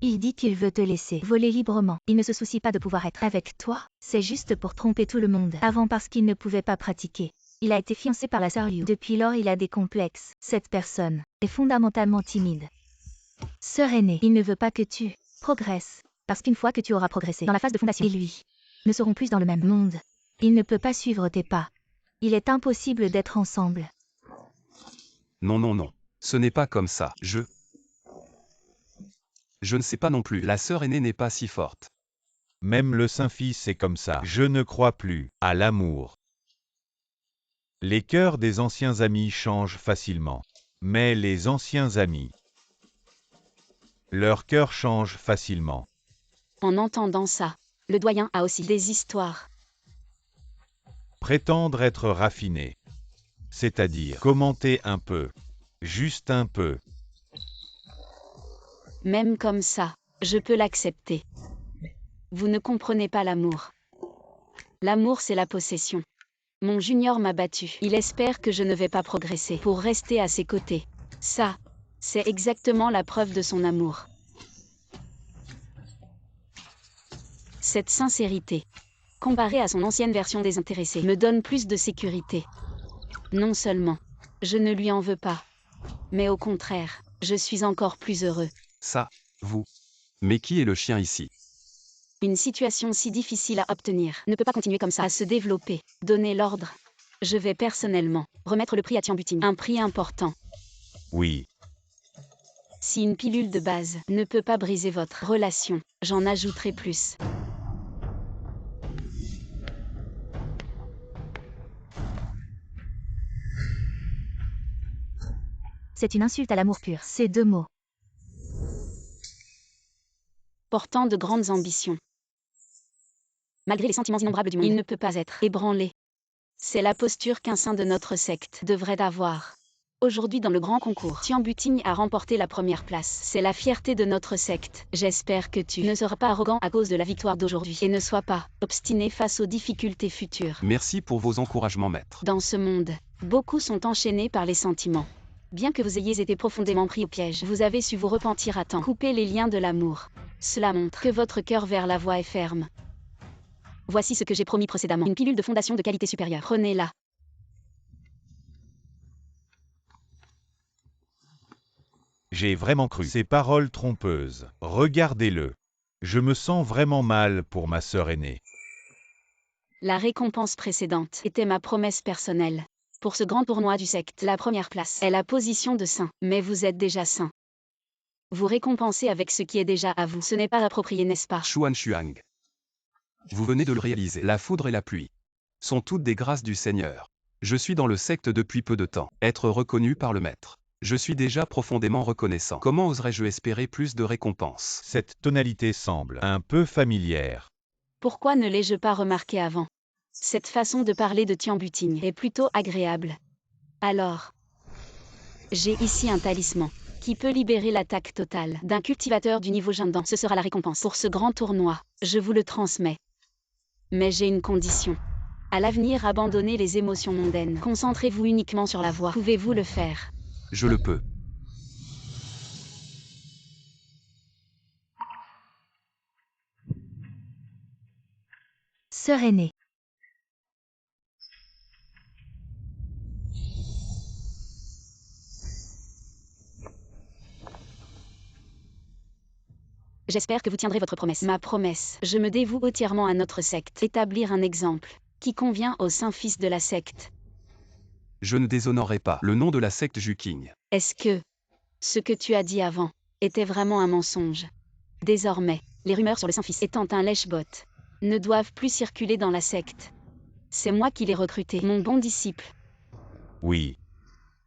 Il dit qu'il veut te laisser voler librement. Il ne se soucie pas de pouvoir être avec toi. C'est juste pour tromper tout le monde. Avant parce qu'il ne pouvait pas pratiquer. Il a été fiancé par la sœur Liu. Depuis lors, il a des complexes. Cette personne est fondamentalement timide. Sœur aînée, il ne veut pas que tu progresses. Parce qu'une fois que tu auras progressé dans la phase de fondation, et lui ne seront plus dans le même monde. Il ne peut pas suivre tes pas. Il est impossible d'être ensemble. Non, non, non. Ce n'est pas comme ça. Je ne sais pas non plus. La sœur aînée n'est pas si forte. Même le Saint-Fils est comme ça. Je ne crois plus à l'amour. Les cœurs des anciens amis changent facilement. Mais les anciens amis, leur cœur change facilement. En entendant ça, le doyen a aussi des histoires. Prétendre être raffiné, c'est-à-dire commenter un peu, juste un peu. Même comme ça, je peux l'accepter. Vous ne comprenez pas l'amour. L'amour, c'est la possession. Mon junior m'a battu. Il espère que je ne vais pas progresser pour rester à ses côtés. Ça, c'est exactement la preuve de son amour. Cette sincérité, comparée à son ancienne version désintéressée, me donne plus de sécurité. Non seulement, je ne lui en veux pas, mais au contraire, je suis encore plus heureux. Ça, vous. Mais qui est le chien ici? Une situation si difficile à obtenir ne peut pas continuer comme ça, à se développer. Donnez l'ordre. Je vais personnellement remettre le prix à Tian Buting. Un prix important. Oui, Si une pilule de base ne peut pas briser votre relation, j'en ajouterai plus. C'est une insulte à l'amour pur. Ces deux mots. Portant de grandes ambitions. Malgré les sentiments innombrables du monde, il ne peut pas être ébranlé. C'est la posture qu'un saint de notre secte devrait avoir. Aujourd'hui dans le grand concours, Tian Buting a remporté la première place. C'est la fierté de notre secte. J'espère que tu ne seras pas arrogant à cause de la victoire d'aujourd'hui et ne sois pas obstiné face aux difficultés futures. Merci pour vos encouragements, maître. Dans ce monde, beaucoup sont enchaînés par les sentiments. Bien que vous ayez été profondément pris au piège, vous avez su vous repentir à temps. Couper les liens de l'amour. Cela montre que votre cœur vers la voie est ferme. Voici ce que j'ai promis précédemment. Une pilule de fondation de qualité supérieure. Prenez-la. j'ai vraiment cru ces paroles trompeuses. Regardez-le. Je me sens vraiment mal pour ma sœur aînée. La récompense précédente était ma promesse personnelle. Pour ce grand tournoi du secte, la première place est la position de saint. Mais vous êtes déjà saint. Vous récompensez avec ce qui est déjà à vous. Ce n'est pas approprié, n'est-ce pas? Xuan Xuang. Vous venez de le réaliser. La foudre et la pluie sont toutes des grâces du Seigneur. Je suis dans le secte depuis peu de temps. Être reconnu par le maître. Je suis déjà profondément reconnaissant. Comment oserais-je espérer plus de récompenses? Cette tonalité semble un peu familière. Pourquoi ne l'ai-je pas remarqué avant? Cette façon de parler de Tian Buting est plutôt agréable. Alors, j'ai ici un talisman qui peut libérer l'attaque totale d'un cultivateur du niveau Jindan. Ce sera la récompense pour ce grand tournoi. Je vous le transmets. Mais j'ai une condition. À l'avenir, abandonnez les émotions mondaines. Concentrez-vous uniquement sur la voie. Pouvez-vous le faire? Je le peux. Sœur aînée. J'espère que vous tiendrez votre promesse. Ma promesse. Je me dévoue entièrement à notre secte. Établir un exemple qui convient au saint fils de la secte. Je ne déshonorerai pas le nom de la secte Juking. Est-ce que ce que tu as dit avant était vraiment un mensonge? Désormais, les rumeurs sur le Saint-Fils étant un lèche-bot ne doivent plus circuler dans la secte. C'est moi qui l'ai recruté, mon bon disciple. Oui,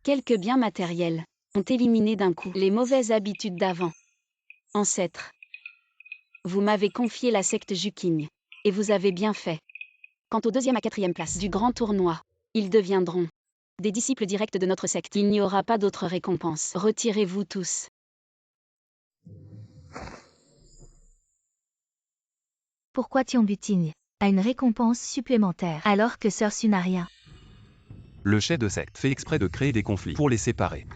Quelques biens matériels ont éliminé d'un coup les mauvaises habitudes d'avant. Ancêtre, vous m'avez confié la secte Juking, et vous avez bien fait. Quant aux 2e à 4e places du grand tournoi, ils deviendront des disciples directs de notre secte. Il n'y aura pas d'autre récompense. Retirez-vous tous. Pourquoi Tian Buting a une récompense supplémentaire alors que Sœur Su n'a rien? Le chef de secte fait exprès de créer des conflits pour les séparer.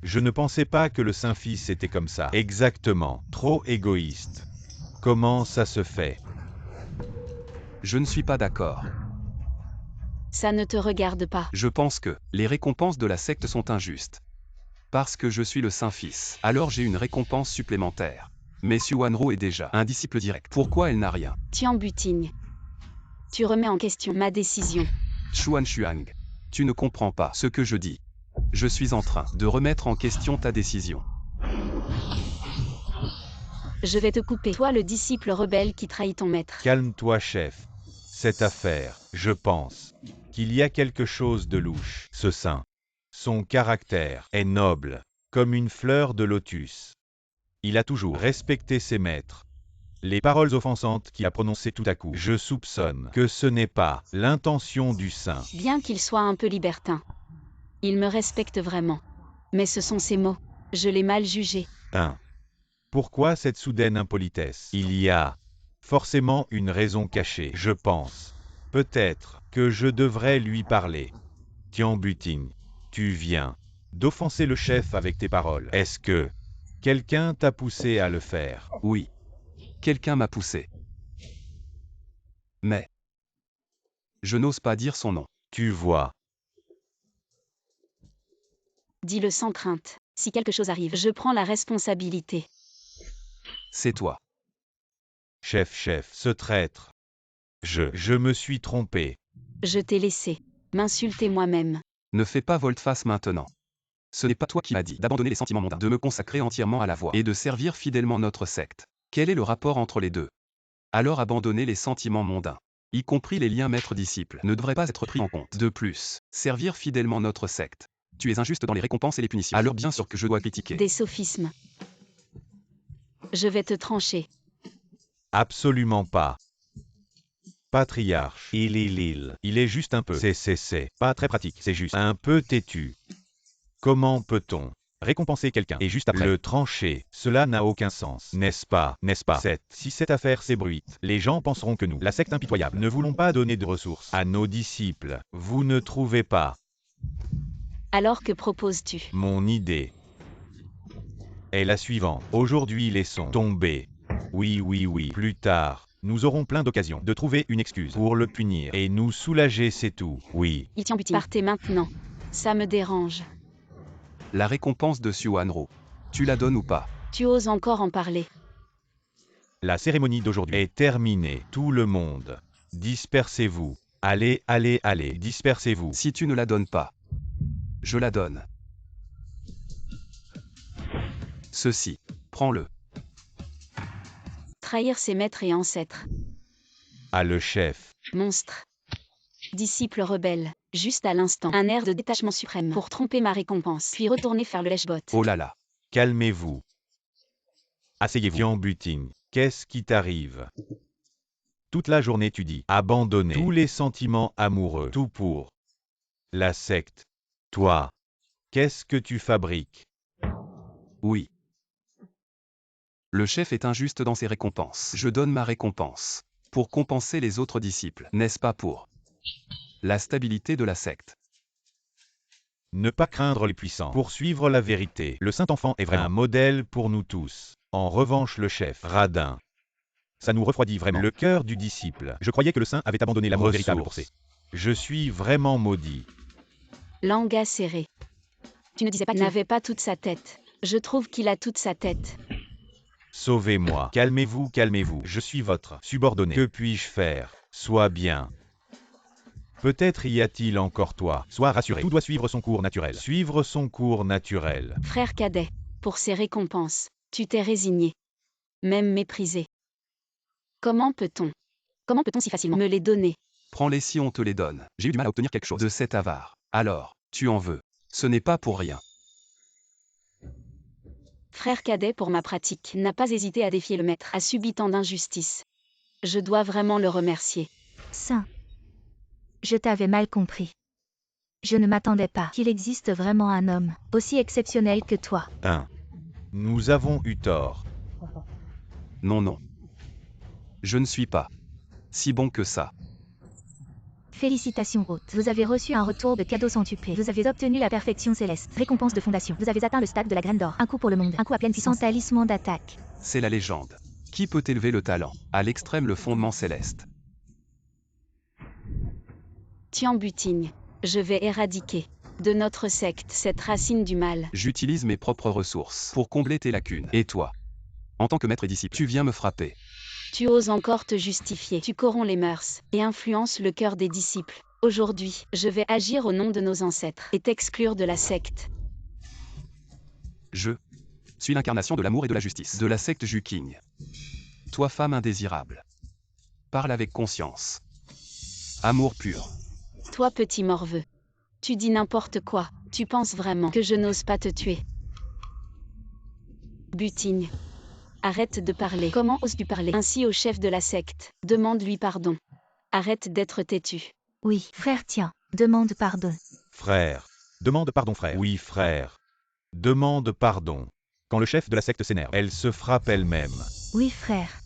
je ne pensais pas que le Saint-Fils était comme ça. Exactement, trop égoïste. Comment ça se fait? Je ne suis pas d'accord. Ça ne te regarde pas. Je pense que les récompenses de la secte sont injustes. Parce que je suis le Saint-Fils, alors j'ai une récompense supplémentaire. Mais Xuanro est déjà un disciple direct. Pourquoi elle n'a rien? Tian butigne. Tu remets en question ma décision. Xuan Xuang, tu ne comprends pas ce que je dis. Je suis en train de remettre en question ta décision. Je vais te couper. Toi le disciple rebelle qui trahit ton maître. Calme-toi, chef. Cette affaire, je pense qu'il y a quelque chose de louche. Ce saint, son caractère est noble, comme une fleur de lotus. Il a toujours respecté ses maîtres. Les paroles offensantes qu'il a prononcées tout à coup, je soupçonne que ce n'est pas l'intention du saint. Bien qu'il soit un peu libertin. Il me respecte vraiment. Mais ce sont ses mots. Je l'ai mal jugé. 1. Pourquoi cette soudaine impolitesse? Il y a forcément une raison cachée, je pense. Peut-être que je devrais lui parler. Tian Buting, tu viens d'offenser le chef avec tes paroles. Est-ce que quelqu'un t'a poussé à le faire? Oui. Quelqu'un m'a poussé. Mais je n'ose pas dire son nom. Tu vois. Dis-le sans crainte. Si quelque chose arrive, je prends la responsabilité. C'est toi. Chef, ce traître. Je me suis trompé. Je t'ai laissé m'insulter moi-même. Ne fais pas volte-face maintenant. Ce n'est pas toi qui m'as dit d'abandonner les sentiments mondains, de me consacrer entièrement à la voie et de servir fidèlement notre secte. Quel est le rapport entre les deux? Alors abandonner les sentiments mondains, y compris les liens maître-disciple, ne devrait pas être pris en compte. De plus, servir fidèlement notre secte. Tu es injuste dans les récompenses et les punitions. Alors bien sûr que je dois critiquer. Des sophismes. Je vais te trancher. Absolument pas. Patriarche, il est juste un peu. C'est pas très pratique, c'est juste un peu têtu. Comment peut-on récompenser quelqu'un et juste après le trancher? Cela n'a aucun sens, n'est-ce pas? Si cette affaire s'ébruite, les gens penseront que nous, la secte impitoyable, ne voulons pas donner de ressources à nos disciples. Vous ne trouvez pas? Alors que proposes-tu? Mon idée est la suivante. Aujourd'hui, laissons tomber. Oui. Plus tard, nous aurons plein d'occasions de trouver une excuse pour le punir et nous soulager, c'est tout. Oui. Il tient butine. Partez maintenant. Ça me dérange. La récompense de Xuanro. Tu la donnes ou pas? Tu oses encore en parler. La cérémonie d'aujourd'hui est terminée. Tout le monde, dispersez-vous. Allez, dispersez-vous. Si tu ne la donnes pas, je la donne. Ceci, prends-le. Trahir ses maîtres et ancêtres. Ah, le chef. Monstre. Disciple rebelle. Juste à l'instant. Un air de détachement suprême pour tromper ma récompense. Puis retourner faire le lèche-bot. Oh là là. Calmez-vous. Asseyez-vous. Tian Buting, qu'est-ce qui t'arrive? Toute la journée tu dis abandonner tous les sentiments amoureux. Tout pour la secte. Toi, qu'est-ce que tu fabriques? Oui. Le chef est injuste dans ses récompenses. Je donne ma récompense pour compenser les autres disciples, n'est-ce pas pour la stabilité de la secte? Ne pas craindre les puissants. Poursuivre la vérité. Le Saint-Enfant est vraiment un modèle pour nous tous. En revanche, le chef radin, ça nous refroidit vraiment le cœur du disciple. Je croyais que le Saint avait abandonné l'amour véritable pour ses. Je suis vraiment maudit. Langue acérée. Tu ne disais pas qu'il n'avait pas toute sa tête. Je trouve qu'il a toute sa tête. Sauvez-moi. Calmez-vous. Je suis votre subordonné. Que puis-je faire? Sois bien. Peut-être y a-t-il encore toi. Sois rassuré. Tout doit suivre son cours naturel. Frère cadet, pour ces récompenses, tu t'es résigné. Même méprisé. Comment peut-on si facilement me les donner? Prends-les si on te les donne. J'ai eu du mal à obtenir quelque chose de cet avare. Alors, tu en veux. Ce n'est pas pour rien. Frère cadet pour ma pratique, n'a pas hésité à défier le maître, a subi tant d'injustice. Je dois vraiment le remercier. Saint. Je t'avais mal compris. Je ne m'attendais pas qu'il existe vraiment un homme aussi exceptionnel que toi. 1. Nous avons eu tort. Non. Je ne suis pas si bon que ça. Félicitations, hôte. Vous avez reçu un retour de cadeau centuplé. Vous avez obtenu la perfection céleste. Récompense de fondation. Vous avez atteint le stade de la graine d'or. Un coup pour le monde. Un coup à pleine puissance. Talisman d'attaque. C'est la légende. Qui peut élever le talent à l'extrême, le fondement céleste? Tian Butigne, je vais éradiquer de notre secte cette racine du mal. J'utilise mes propres ressources pour combler tes lacunes. Et toi, en tant que maître et disciple, tu viens me frapper. Tu oses encore te justifier. Tu corromps les mœurs et influences le cœur des disciples. Aujourd'hui, je vais agir au nom de nos ancêtres et t'exclure de la secte. Je suis l'incarnation de l'amour et de la justice, de la secte Juking. Toi, femme indésirable, parle avec conscience. Amour pur. Toi, petit morveux, tu dis n'importe quoi. Tu penses vraiment que je n'ose pas te tuer? Butigne, arrête de parler. Comment oses-tu parler ainsi au chef de la secte? Demande-lui pardon. Arrête d'être têtu. Oui, frère, tiens, demande pardon. Frère. Demande pardon, frère. Oui, frère. Demande pardon. Quand le chef de la secte s'énerve, elle se frappe elle-même. Oui, frère.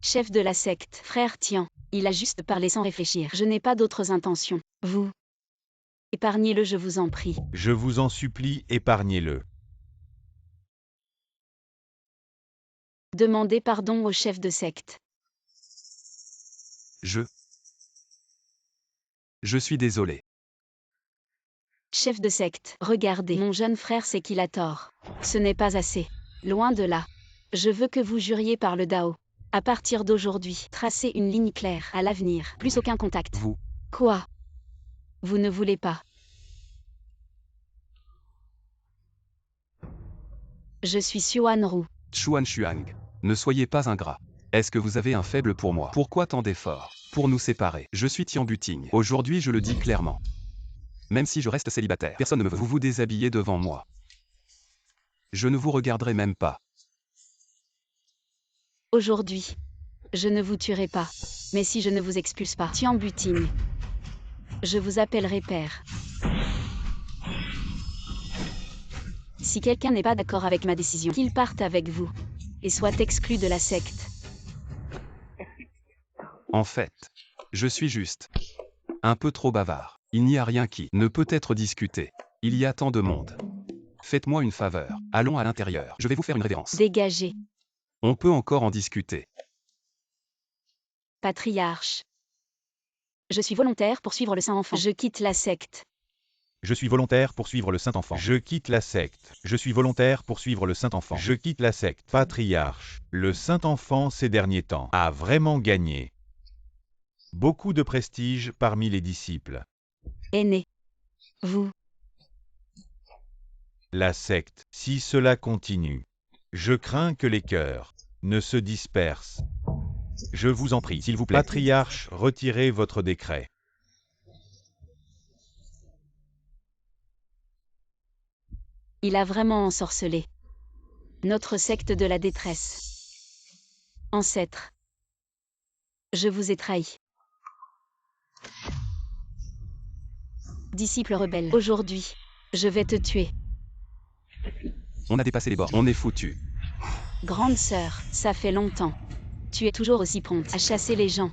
Chef de la secte, frère Tian, il a juste parlé sans réfléchir. Je n'ai pas d'autres intentions. Vous, épargnez-le, je vous en prie. Je vous en supplie, épargnez-le. Demandez pardon au chef de secte. Je suis désolé. Chef de secte, regardez, mon jeune frère sait qu'il a tort. Ce n'est pas assez. Loin de là. Je veux que vous juriez par le Dao. À partir d'aujourd'hui, tracez une ligne claire à l'avenir. Plus aucun contact. Vous, Quoi? Vous ne voulez pas? Je suis Xuan Ru. Chuan Xuang, ne soyez pas ingrat. Est-ce que vous avez un faible pour moi? Pourquoi tant d'efforts pour nous séparer? Je suis Tian Butigne. Aujourd'hui, je le dis clairement. Même si je reste célibataire, personne ne me veut. Vous vous déshabillez devant moi. Je ne vous regarderai même pas. Aujourd'hui, je ne vous tuerai pas. Mais si je ne vous expulse pas, Tian Butigne, je vous appellerai père. Si quelqu'un n'est pas d'accord avec ma décision, qu'il parte avec vous et soit exclu de la secte. En fait, je suis juste un peu trop bavard. Il n'y a rien qui ne peut être discuté. Il y a tant de monde. Faites-moi une faveur. Allons à l'intérieur. Je vais vous faire une révérence. Dégagez, On peut encore en discuter. patriarche. Je suis volontaire pour suivre le Saint-Enfant. Je quitte la secte. Je suis volontaire pour suivre le Saint-Enfant. Je quitte la secte. Je suis volontaire pour suivre le Saint-Enfant. Je quitte la secte. Patriarche. Le Saint-Enfant ces derniers temps a vraiment gagné beaucoup de prestige parmi les disciples. Aîné. Vous, La secte, si cela continue, je crains que les cœurs ne se dispersent. Je vous en prie, s'il vous plaît. Patriarche, retirez votre décret. il a vraiment ensorcelé notre secte de la détresse. Ancêtre, je vous ai trahi. Disciple rebelle, aujourd'hui, je vais te tuer. On a dépassé les bords. On est foutu. Grande sœur, ça fait longtemps. Tu es toujours aussi prompte à chasser les gens.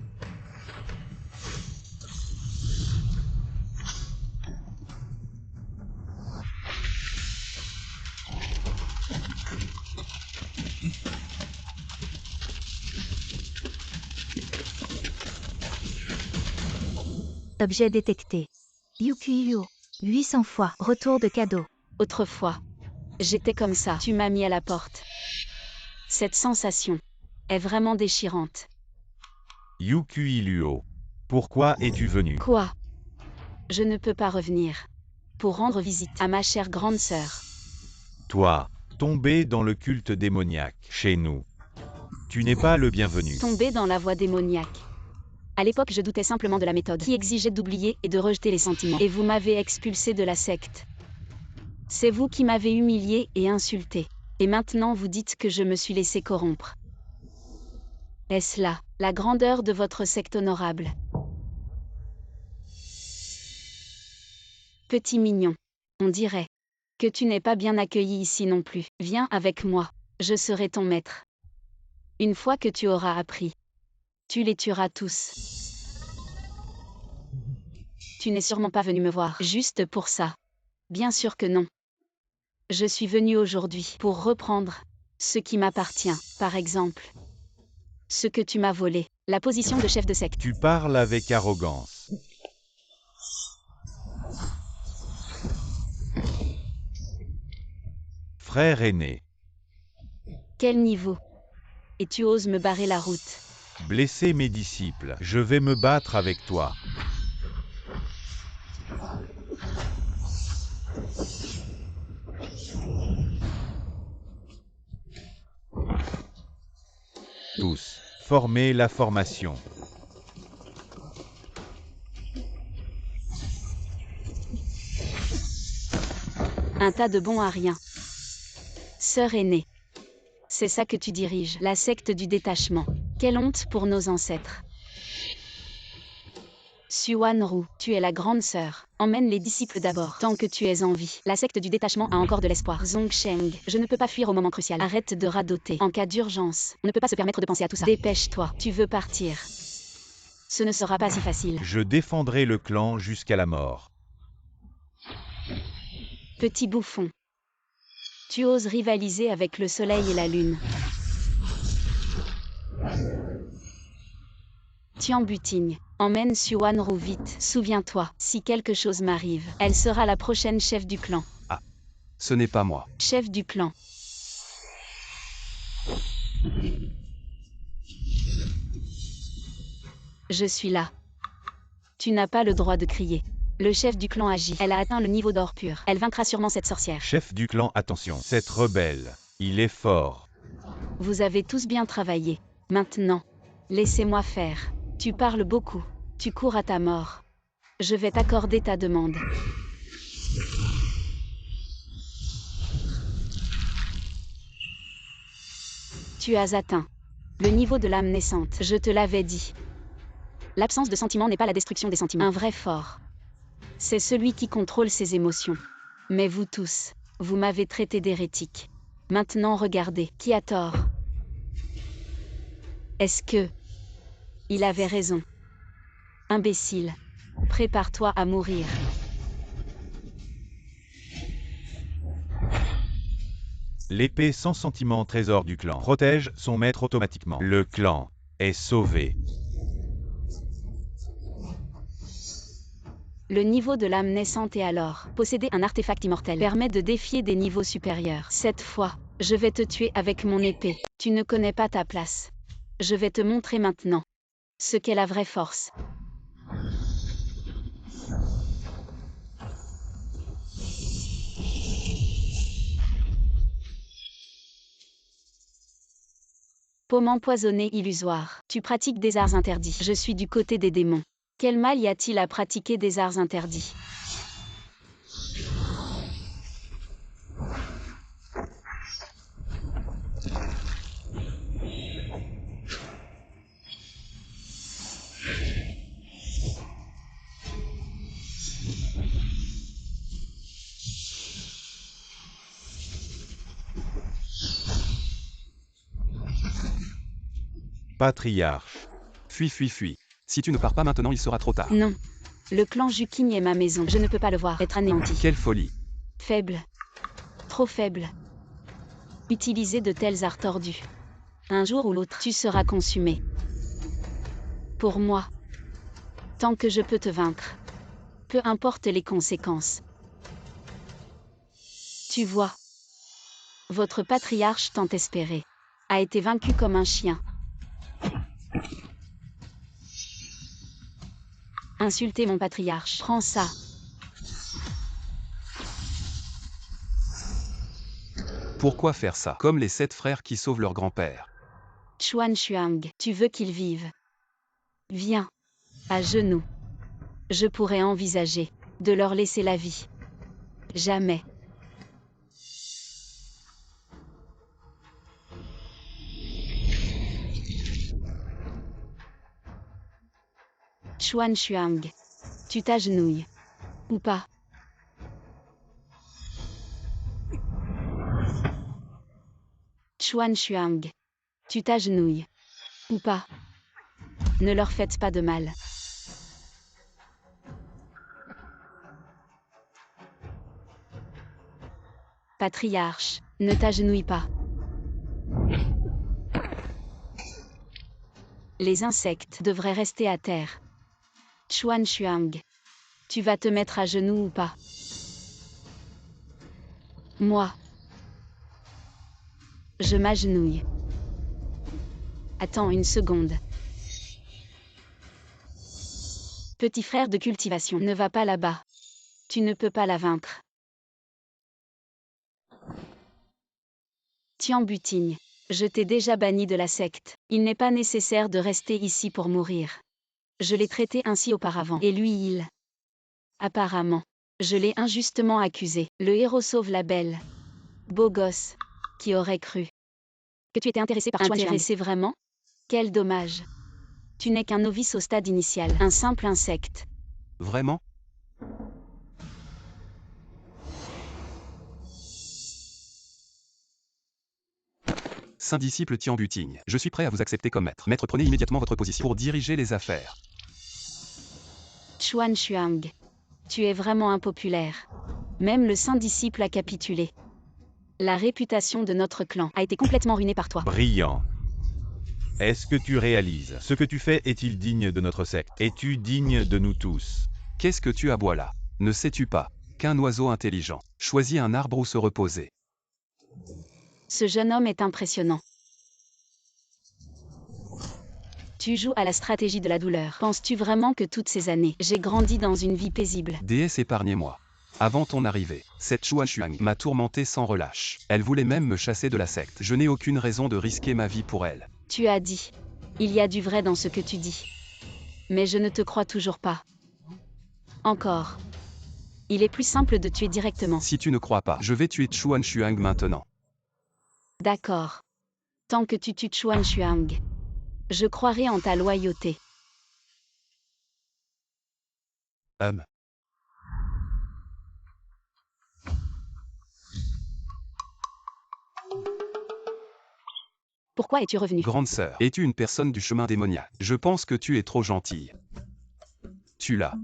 Objet détecté. Yukuyu. 800 fois. Retour de cadeau. Autrefois, j'étais comme ça. Tu m'as mis à la porte. Cette sensation est vraiment déchirante. Yukuiluo. Pourquoi es-tu venu? Quoi? Je ne peux pas revenir pour rendre visite à ma chère grande sœur. Toi, tombé dans le culte démoniaque chez nous. Tu n'es pas le bienvenu. Tombée dans la voie démoniaque. À l'époque, je doutais simplement de la méthode qui exigeait d'oublier et de rejeter les sentiments. Et vous m'avez expulsé de la secte. C'est vous qui m'avez humilié et insulté. Et maintenant vous dites que je me suis laissé corrompre. Est-ce là la grandeur de votre secte honorable? Petit mignon, on dirait que tu n'es pas bien accueilli ici non plus. Viens avec moi, je serai ton maître. Une fois que tu auras appris, tu les tueras tous. Tu n'es sûrement pas venu me voir juste pour ça. Bien sûr que non. Je suis venu aujourd'hui pour reprendre Ce qui m'appartient, par exemple. Ce que tu m'as volé, la position de chef de secte. Tu parles avec arrogance. Frère aîné, Quel niveau? Et tu oses me barrer la route. blessez mes disciples, je vais me battre avec toi. Tous, formez la formation. Un tas de bons à rien. Sœur aînée. C'est ça que tu diriges, la secte du détachement. Quelle honte pour nos ancêtres. Suan-Ru, tu es la grande sœur. Emmène les disciples d'abord, tant que tu es en vie. La secte du détachement a encore de l'espoir. Zhongsheng, je ne peux pas fuir au moment crucial. Arrête de radoter. En cas d'urgence, on ne peut pas se permettre de penser à tout ça. Dépêche-toi, tu veux partir. Ce ne sera pas si facile. Je défendrai le clan jusqu'à la mort. Petit bouffon. Tu oses rivaliser avec le soleil et la lune. Tian Butigne, emmène Suan-Ru vite. Souviens-toi, si quelque chose m'arrive, elle sera la prochaine chef du clan. Ce n'est pas moi. Chef du clan. Je suis là. Tu n'as pas le droit de crier. Le chef du clan agit. Elle a atteint le niveau d'or pur. Elle vaincra sûrement cette sorcière. Chef du clan, attention, cette rebelle, il est fort. Vous avez tous bien travaillé. Maintenant, laissez-moi faire. Tu parles beaucoup. Tu cours à ta mort. Je vais t'accorder ta demande. Tu as atteint le niveau de l'âme naissante. Je te l'avais dit. L'absence de sentiments n'est pas la destruction des sentiments. Un vrai fort. C'est celui qui contrôle ses émotions. Mais vous tous, vous m'avez traité d'hérétique. Maintenant regardez, qui a tort? Est-ce que... Il avait raison. Imbécile. Prépare-toi à mourir. L'épée sans sentiment trésor du clan protège son maître automatiquement. Le clan est sauvé. Le niveau de l'âme naissante est alors. Posséder un artefact immortel permet de défier des niveaux supérieurs. Cette fois, je vais te tuer avec mon épée. Tu ne connais pas ta place. Je vais te montrer maintenant ce qu'est la vraie force. Pomme empoisonnée illusoire. Tu pratiques des arts interdits. Je suis du côté des démons. Quel mal y a-t-il à pratiquer des arts interdits? Patriarche. Fuis, fuis, fuis. Si tu ne pars pas maintenant, il sera trop tard. Non. Le clan Juking est ma maison. Je ne peux pas le voir être anéanti. Quelle folie. Faible. Trop faible. Utiliser de tels arts tordus. Un jour ou l'autre, tu seras consumé. Pour moi. Tant que je peux te vaincre. Peu importe les conséquences. Tu vois. Votre patriarche tant espéré a été vaincu comme un chien. Insulter mon patriarche. Prends ça. Pourquoi faire ça? Comme les 7 frères qui sauvent leur grand-père. Chuan Xuang, tu veux qu'il vive? Viens. À genoux. Je pourrais envisager de leur laisser la vie. Jamais. Chuan Xuang. Tu t'agenouilles. Ou pas? Chuan Xuang. Tu t'agenouilles. Ou pas? Ne leur faites pas de mal. Patriarche, ne t'agenouille pas. Les insectes devraient rester à terre. Chuan Xuang. Tu vas te mettre à genoux ou pas? Moi. Je m'agenouille. Attends une seconde. Petit frère de cultivation, ne va pas là-bas. Tu ne peux pas la vaincre. Tian Butigne. Je t'ai déjà banni de la secte. Il n'est pas nécessaire de rester ici pour mourir. Je l'ai traité ainsi auparavant. Et lui, il... Apparemment. Je l'ai injustement accusé. Le héros sauve la belle. Beau gosse. Qui aurait cru que tu étais intéressé par Chuan Xuang? Intéressé vraiment? Quel dommage. Tu n'es qu'un novice au stade initial. Un simple insecte. Vraiment? Saint disciple Tian Butigne, je suis prêt à vous accepter comme maître. Maître, prenez immédiatement votre position pour diriger les affaires. Chuan Xuang. Tu es vraiment impopulaire. Même le saint disciple a capitulé. La réputation de notre clan a été complètement ruinée par toi. Brillant. Est-ce que tu réalises? Ce que tu fais est-il digne de notre secte? Es-tu digne de nous tous? Qu'est-ce que tu aboies là? Ne sais-tu pas qu'un oiseau intelligent choisit un arbre où se reposer? Ce jeune homme est impressionnant. Tu joues à la stratégie de la douleur. Penses-tu vraiment que toutes ces années, j'ai grandi dans une vie paisible? Déesse, épargnez-moi. Avant ton arrivée, cette Chuan Xuang m'a tourmenté sans relâche. Elle voulait même me chasser de la secte. Je n'ai aucune raison de risquer ma vie pour elle. Tu as dit. Il y a du vrai dans ce que tu dis. Mais je ne te crois toujours pas. Encore. Il est plus simple de tuer directement. Si tu ne crois pas, je vais tuer Chuan Xuang maintenant. D'accord. Tant que tu tues Chuan Xuang, je croirai en ta loyauté. Pourquoi es-tu revenu? Grande sœur, es-tu une personne du chemin démoniaque? Je pense que tu es trop gentille. Tu l'as.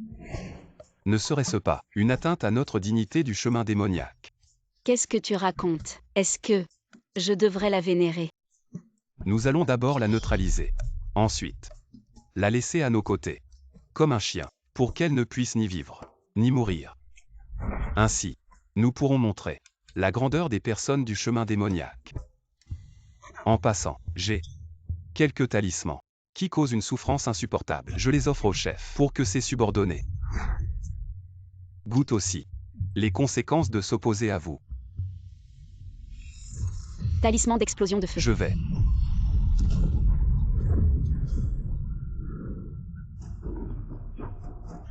Ne serait-ce pas une atteinte à notre dignité du chemin démoniaque? Qu'est-ce que tu racontes? Est-ce que je devrais la vénérer? Nous allons d'abord la neutraliser. Ensuite, la laisser à nos côtés, comme un chien, pour qu'elle ne puisse ni vivre, ni mourir. Ainsi, nous pourrons montrer la grandeur des personnes du chemin démoniaque. En passant, j'ai quelques talismans qui causent une souffrance insupportable. Je les offre au chef pour que ses subordonnés goûtent aussi les conséquences de s'opposer à vous. Talisman d'explosion de feu. Je vais.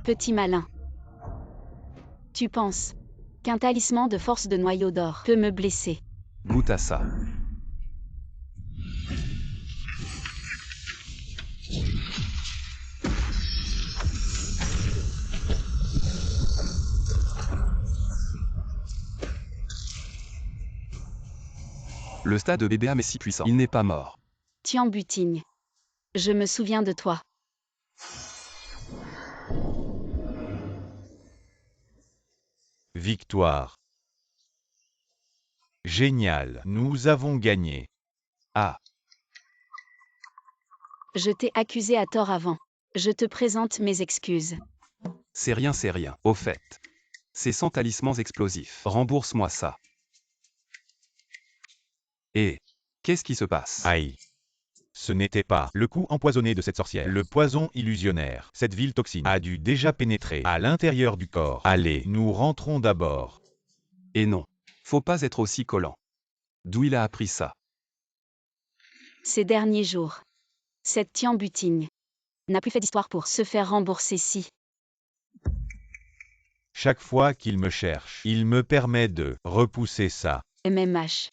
Petit malin. Tu penses qu'un talisman de force de noyau d'or peut me blesser? Goûte à ça. Le stade de BBA est si puissant. Il n'est pas mort. Tian Butigne. Je me souviens de toi. Victoire. Génial, nous avons gagné. Ah, Je t'ai accusé à tort avant. Je te présente mes excuses. c'est rien, c'est rien. Au fait, c'est 100 talismans explosifs. Rembourse-moi ça. Et qu'est-ce qui se passe? Aïe. Ce n'était pas le coup empoisonné de cette sorcière. Le poison illusionnaire. Cette ville toxine a dû déjà pénétrer à l'intérieur du corps. Allez, nous rentrons d'abord. Et non, faut pas être aussi collant. D'où il a appris ça? Ces derniers jours, cette Tian Butigne n'a plus fait d'histoire pour se faire rembourser si. Chaque fois qu'il me cherche, il me permet de repousser ça. MMH.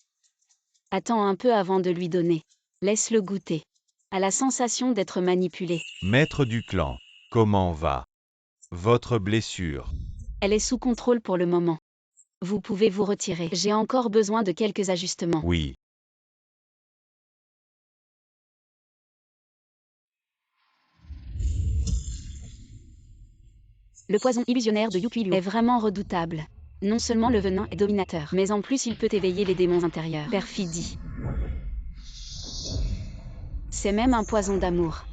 Attends un peu avant de lui donner. Laisse-le goûter à la sensation d'être manipulé. Maître du clan, comment va votre blessure? Elle est sous contrôle pour le moment. Vous pouvez vous retirer. J'ai encore besoin de quelques ajustements. Oui. Le poison illusionnaire de Yu Liu est vraiment redoutable. Non seulement le venin est dominateur, mais en plus il peut éveiller les démons intérieurs. Perfidie. C'est même un poison d'amour.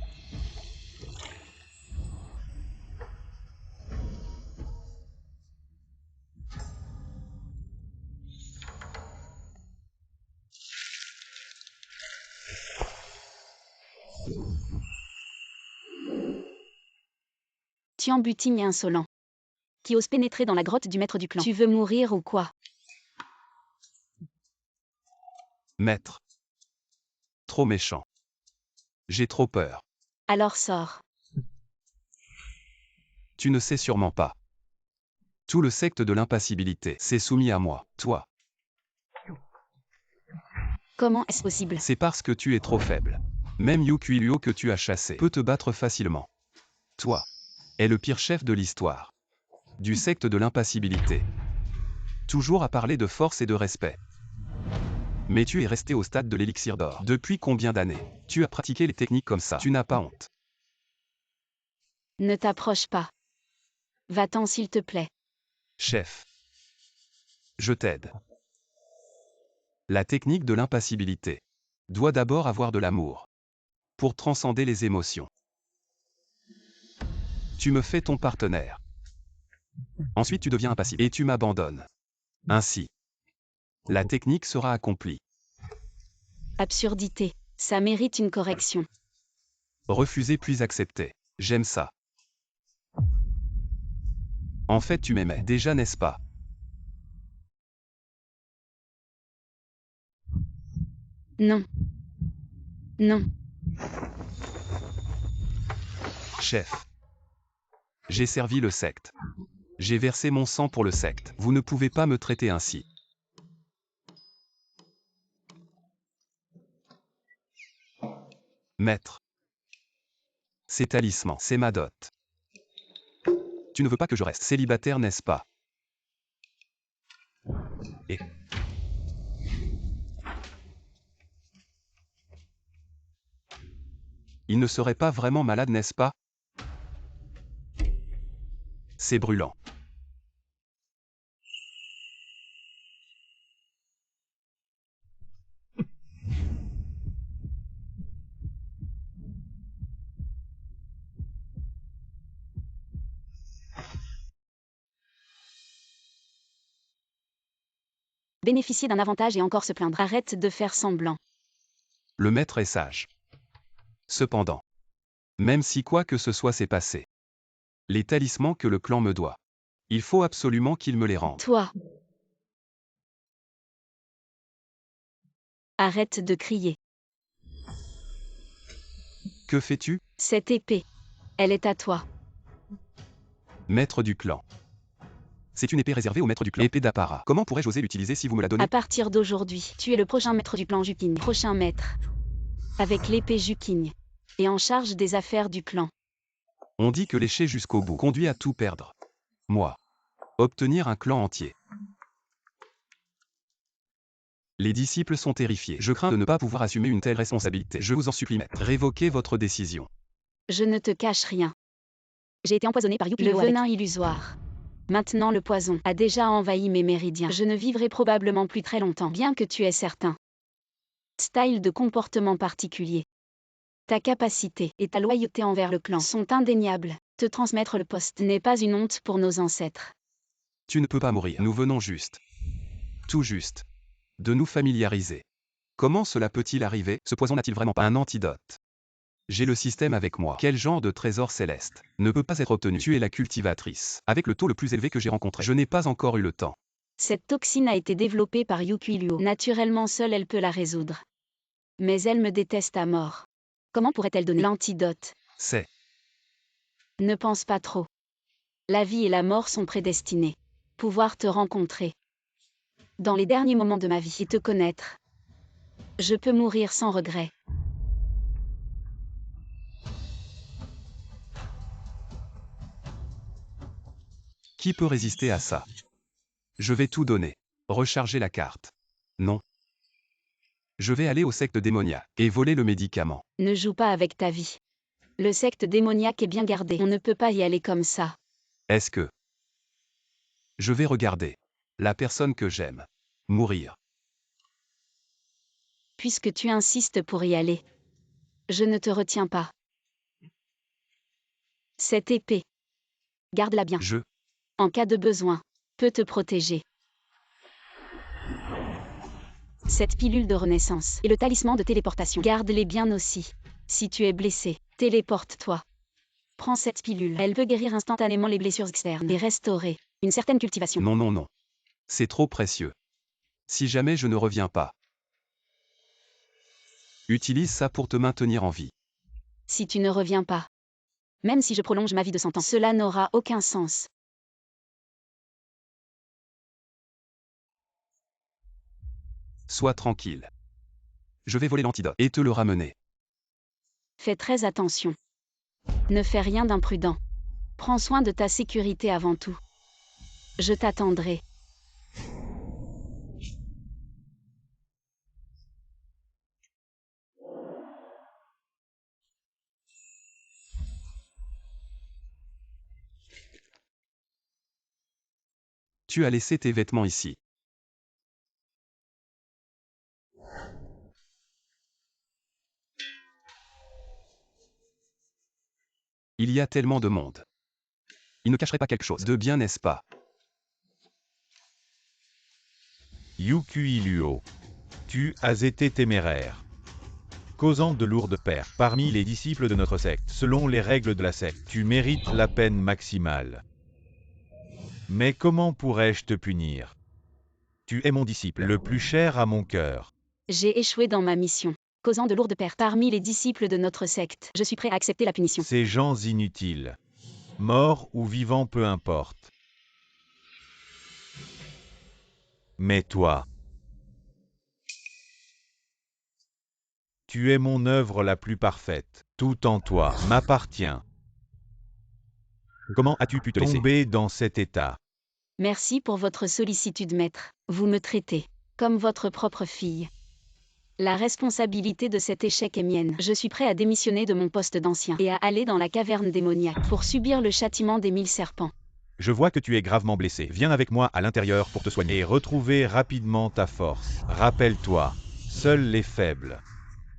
Tian Butigne insolent. Qui ose pénétrer dans la grotte du maître du clan. Tu veux mourir ou quoi? Maître. Trop méchant. J'ai trop peur. Alors sors. Tu ne sais sûrement pas. Tout le secte de l'impassibilité s'est soumis à moi, toi. Comment est-ce possible? C'est parce que tu es trop faible. Même Yu Qiluo que tu as chassé peut te battre facilement. Toi est le pire chef de l'histoire. Du secte de l'impassibilité. Toujours à parler de force et de respect. Mais tu es resté au stade de l'élixir d'or. Depuis combien d'années tu as pratiqué les techniques comme ça? Tu n'as pas honte. Ne t'approche pas. Va-t'en s'il te plaît. Chef. Je t'aide. La technique de l'impassibilité doit d'abord avoir de l'amour. Pour transcender les émotions. Tu me fais ton partenaire. Ensuite tu deviens impassible et tu m'abandonnes. Ainsi, la technique sera accomplie. Absurdité. Ça mérite une correction. Refuser puis accepter. J'aime ça. En fait tu m'aimais déjà, n'est-ce pas? Non. Non. Chef. J'ai servi le secte. J'ai versé mon sang pour le secte. Vous ne pouvez pas me traiter ainsi. Maître. Ces talismans, c'est ma dot. Tu ne veux pas que je reste célibataire, n'est-ce pas? Et il ne serait pas vraiment malade, n'est-ce pas? C'est brûlant. Bénéficier d'un avantage et encore se plaindre. Arrête de faire semblant. Le maître est sage. Cependant, même si quoi que ce soit s'est passé, les talismans que le clan me doit, il faut absolument qu'il me les rende. Toi. Arrête de crier. Que fais-tu? Cette épée. Elle est à toi. Maître du clan. C'est une épée réservée au maître du clan. Épée d'apparat. Comment pourrais-je oser l'utiliser si vous me la donnez? À partir d'aujourd'hui, tu es le prochain maître du clan Juking. Prochain maître. Avec l'épée Juking. Et en charge des affaires du clan. On dit que lécher jusqu'au bout conduit à tout perdre. Moi. Obtenir un clan entier. Les disciples sont terrifiés. Je crains de ne pas pouvoir assumer une telle responsabilité. Je vous en supplie, maître. Révoquez votre décision. Je ne te cache rien. J'ai été empoisonné par Yu-Gi-Oh! Le venin illusoire. Maintenant le poison a déjà envahi mes méridiens. Je ne vivrai probablement plus très longtemps, bien que tu aies certain style de comportement particulier. Ta capacité et ta loyauté envers le clan sont indéniables. Te transmettre le poste n'est pas une honte pour nos ancêtres. Tu ne peux pas mourir. Nous venons juste. Tout juste. De nous familiariser. Comment cela peut-il arriver? Ce poison n'a-t-il vraiment pas un antidote? J'ai le système avec moi. Quel genre de trésor céleste ne peut pas être obtenu? Tu es la cultivatrice, avec le taux le plus élevé que j'ai rencontré. Je n'ai pas encore eu le temps. Cette toxine a été développée par Yu Qiluo. Naturellement seule elle peut la résoudre. Mais elle me déteste à mort. Comment pourrait-elle donner l'antidote? C'est. Ne pense pas trop. La vie et la mort sont prédestinées. Pouvoir te rencontrer. Dans les derniers moments de ma vie et te connaître. Je peux mourir sans regret. Qui peut résister à ça? Je vais tout donner. Recharger la carte. Non. Je vais aller au secte démoniaque et voler le médicament. Ne joue pas avec ta vie. Le secte démoniaque est bien gardé. On ne peut pas y aller comme ça. Est-ce que je vais regarder la personne que j'aime mourir? Puisque tu insistes pour y aller. Je ne te retiens pas. Cette épée. Garde-la bien. En cas de besoin, peut te protéger. Cette pilule de renaissance et le talisman de téléportation. Garde-les bien aussi. Si tu es blessé, téléporte-toi. Prends cette pilule. Elle peut guérir instantanément les blessures externes et restaurer une certaine cultivation. Non, non, non. C'est trop précieux. Si jamais je ne reviens pas, utilise ça pour te maintenir en vie. Si tu ne reviens pas, même si je prolonge ma vie de 100 ans, cela n'aura aucun sens. Sois tranquille. Je vais voler l'antidote et te le ramener. Fais très attention. Ne fais rien d'imprudent. Prends soin de ta sécurité avant tout. Je t'attendrai. Tu as laissé tes vêtements ici. Il y a tellement de monde. Il ne cacherait pas quelque chose de bien, n'est-ce pas? Yukui Luo. Tu as été téméraire. Causant de lourdes pertes parmi les disciples de notre secte, selon les règles de la secte, tu mérites la peine maximale. Mais comment pourrais-je te punir? Tu es mon disciple, le plus cher à mon cœur. J'ai échoué dans ma mission, causant de lourdes pertes parmi les disciples de notre secte. Je suis prêt à accepter la punition. Ces gens inutiles. Morts ou vivants, peu importe. Mais toi, tu es mon œuvre la plus parfaite. Tout en toi m'appartient. Comment as-tu pu te tomber dans cet état? Merci pour votre sollicitude, maître. Vous me traitez comme votre propre fille. La responsabilité de cet échec est mienne. Je suis prêt à démissionner de mon poste d'ancien et à aller dans la caverne démoniaque pour subir le châtiment des 1000 serpents. Je vois que tu es gravement blessé. Viens avec moi à l'intérieur pour te soigner et retrouver rapidement ta force. Rappelle-toi, seuls les faibles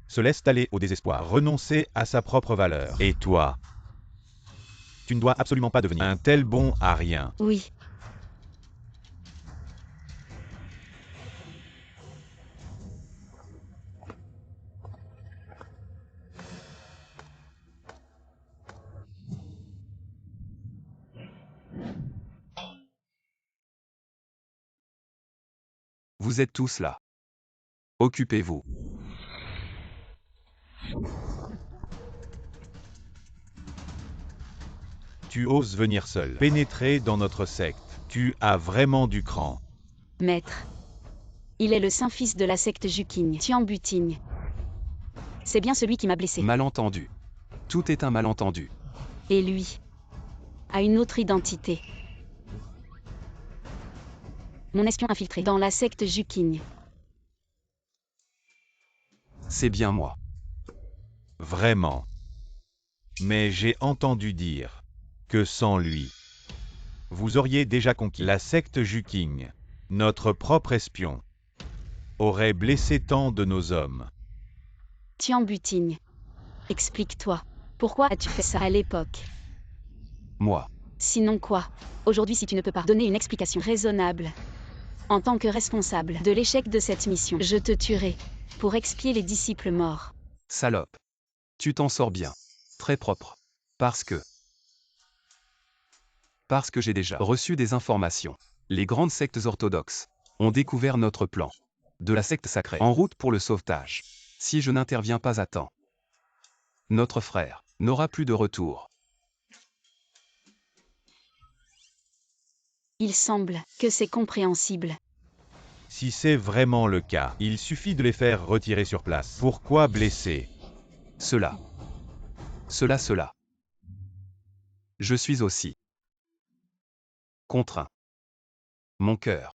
se laissent aller au désespoir, renoncer à sa propre valeur. Et toi, tu ne dois absolument pas devenir un tel bon à rien. Oui. Vous êtes tous là. Occupez-vous. Tu oses venir seul, pénétrer dans notre secte. Tu as vraiment du cran. Maître. Il est le saint fils de la secte Juking, Tian Buting. C'est bien celui qui m'a blessé. Malentendu. Tout est un malentendu. Et lui a une autre identité. Mon espion infiltré dans la secte Juking. C'est bien moi. Vraiment. Mais j'ai entendu dire que sans lui, vous auriez déjà conquis la secte Juking. Notre propre espion aurait blessé tant de nos hommes. Tian Buting. Explique-toi. Pourquoi as-tu fait ça à l'époque? Moi. Sinon quoi? Aujourd'hui, si tu ne peux pas donner une explication raisonnable, en tant que responsable de l'échec de cette mission, je te tuerai pour expier les disciples morts. Salope. Tu t'en sors bien. Très propre. Parce que j'ai déjà reçu des informations. Les grandes sectes orthodoxes ont découvert notre plan de la secte sacrée en route pour le sauvetage. Si je n'interviens pas à temps, notre frère n'aura plus de retour. Il semble que c'est compréhensible. Si c'est vraiment le cas, il suffit de les faire retirer sur place. Pourquoi blesser? Cela. Je suis aussi contraint. Mon cœur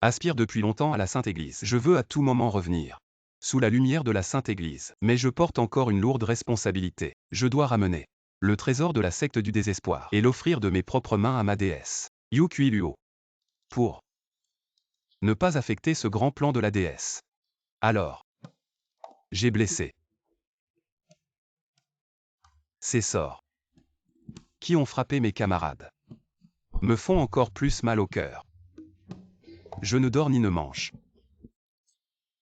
aspire depuis longtemps à la Sainte Église. Je veux à tout moment revenir sous la lumière de la Sainte Église. Mais je porte encore une lourde responsabilité. Je dois ramener le trésor de la secte du désespoir et l'offrir de mes propres mains à ma déesse, Yukui Luo, pour ne pas affecter ce grand plan de la déesse. Alors, j'ai blessé Ces sorts qui ont frappé mes camarades me font encore plus mal au cœur. Je ne dors ni ne mange.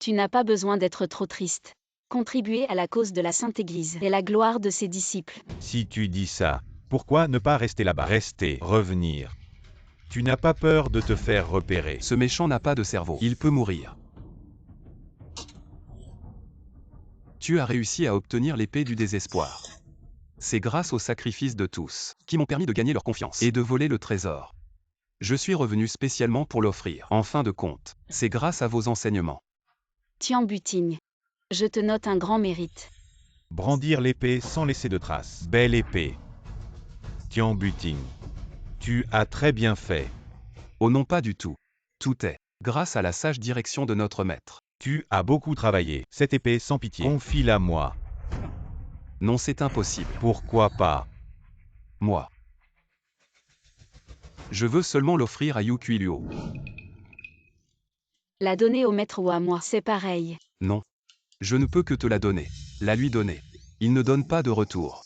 Tu n'as pas besoin d'être trop triste. Contribuer à la cause de la Sainte Église et la gloire de ses disciples. Si tu dis ça, pourquoi ne pas rester là-bas? Rester, revenir. Tu n'as pas peur de te faire repérer. Ce méchant n'a pas de cerveau. Il peut mourir. Tu as réussi à obtenir l'épée du désespoir. C'est grâce au sacrifice de tous qui m'ont permis de gagner leur confiance et de voler le trésor. Je suis revenu spécialement pour l'offrir. En fin de compte, c'est grâce à vos enseignements. Tian Buting. Je te note un grand mérite. Brandir l'épée sans laisser de traces. Belle épée. Tian Buting. Tu as très bien fait. Oh non, pas du tout. Tout est grâce à la sage direction de notre maître. Tu as beaucoup travaillé. Cette épée sans pitié. Confie-la moi. Non, c'est impossible. Pourquoi pas? Moi. Je veux seulement l'offrir à Yu Kuiluo. La donner au maître ou à moi, c'est pareil. Non. Je ne peux que te la donner. La lui donner. Il ne donne pas de retour.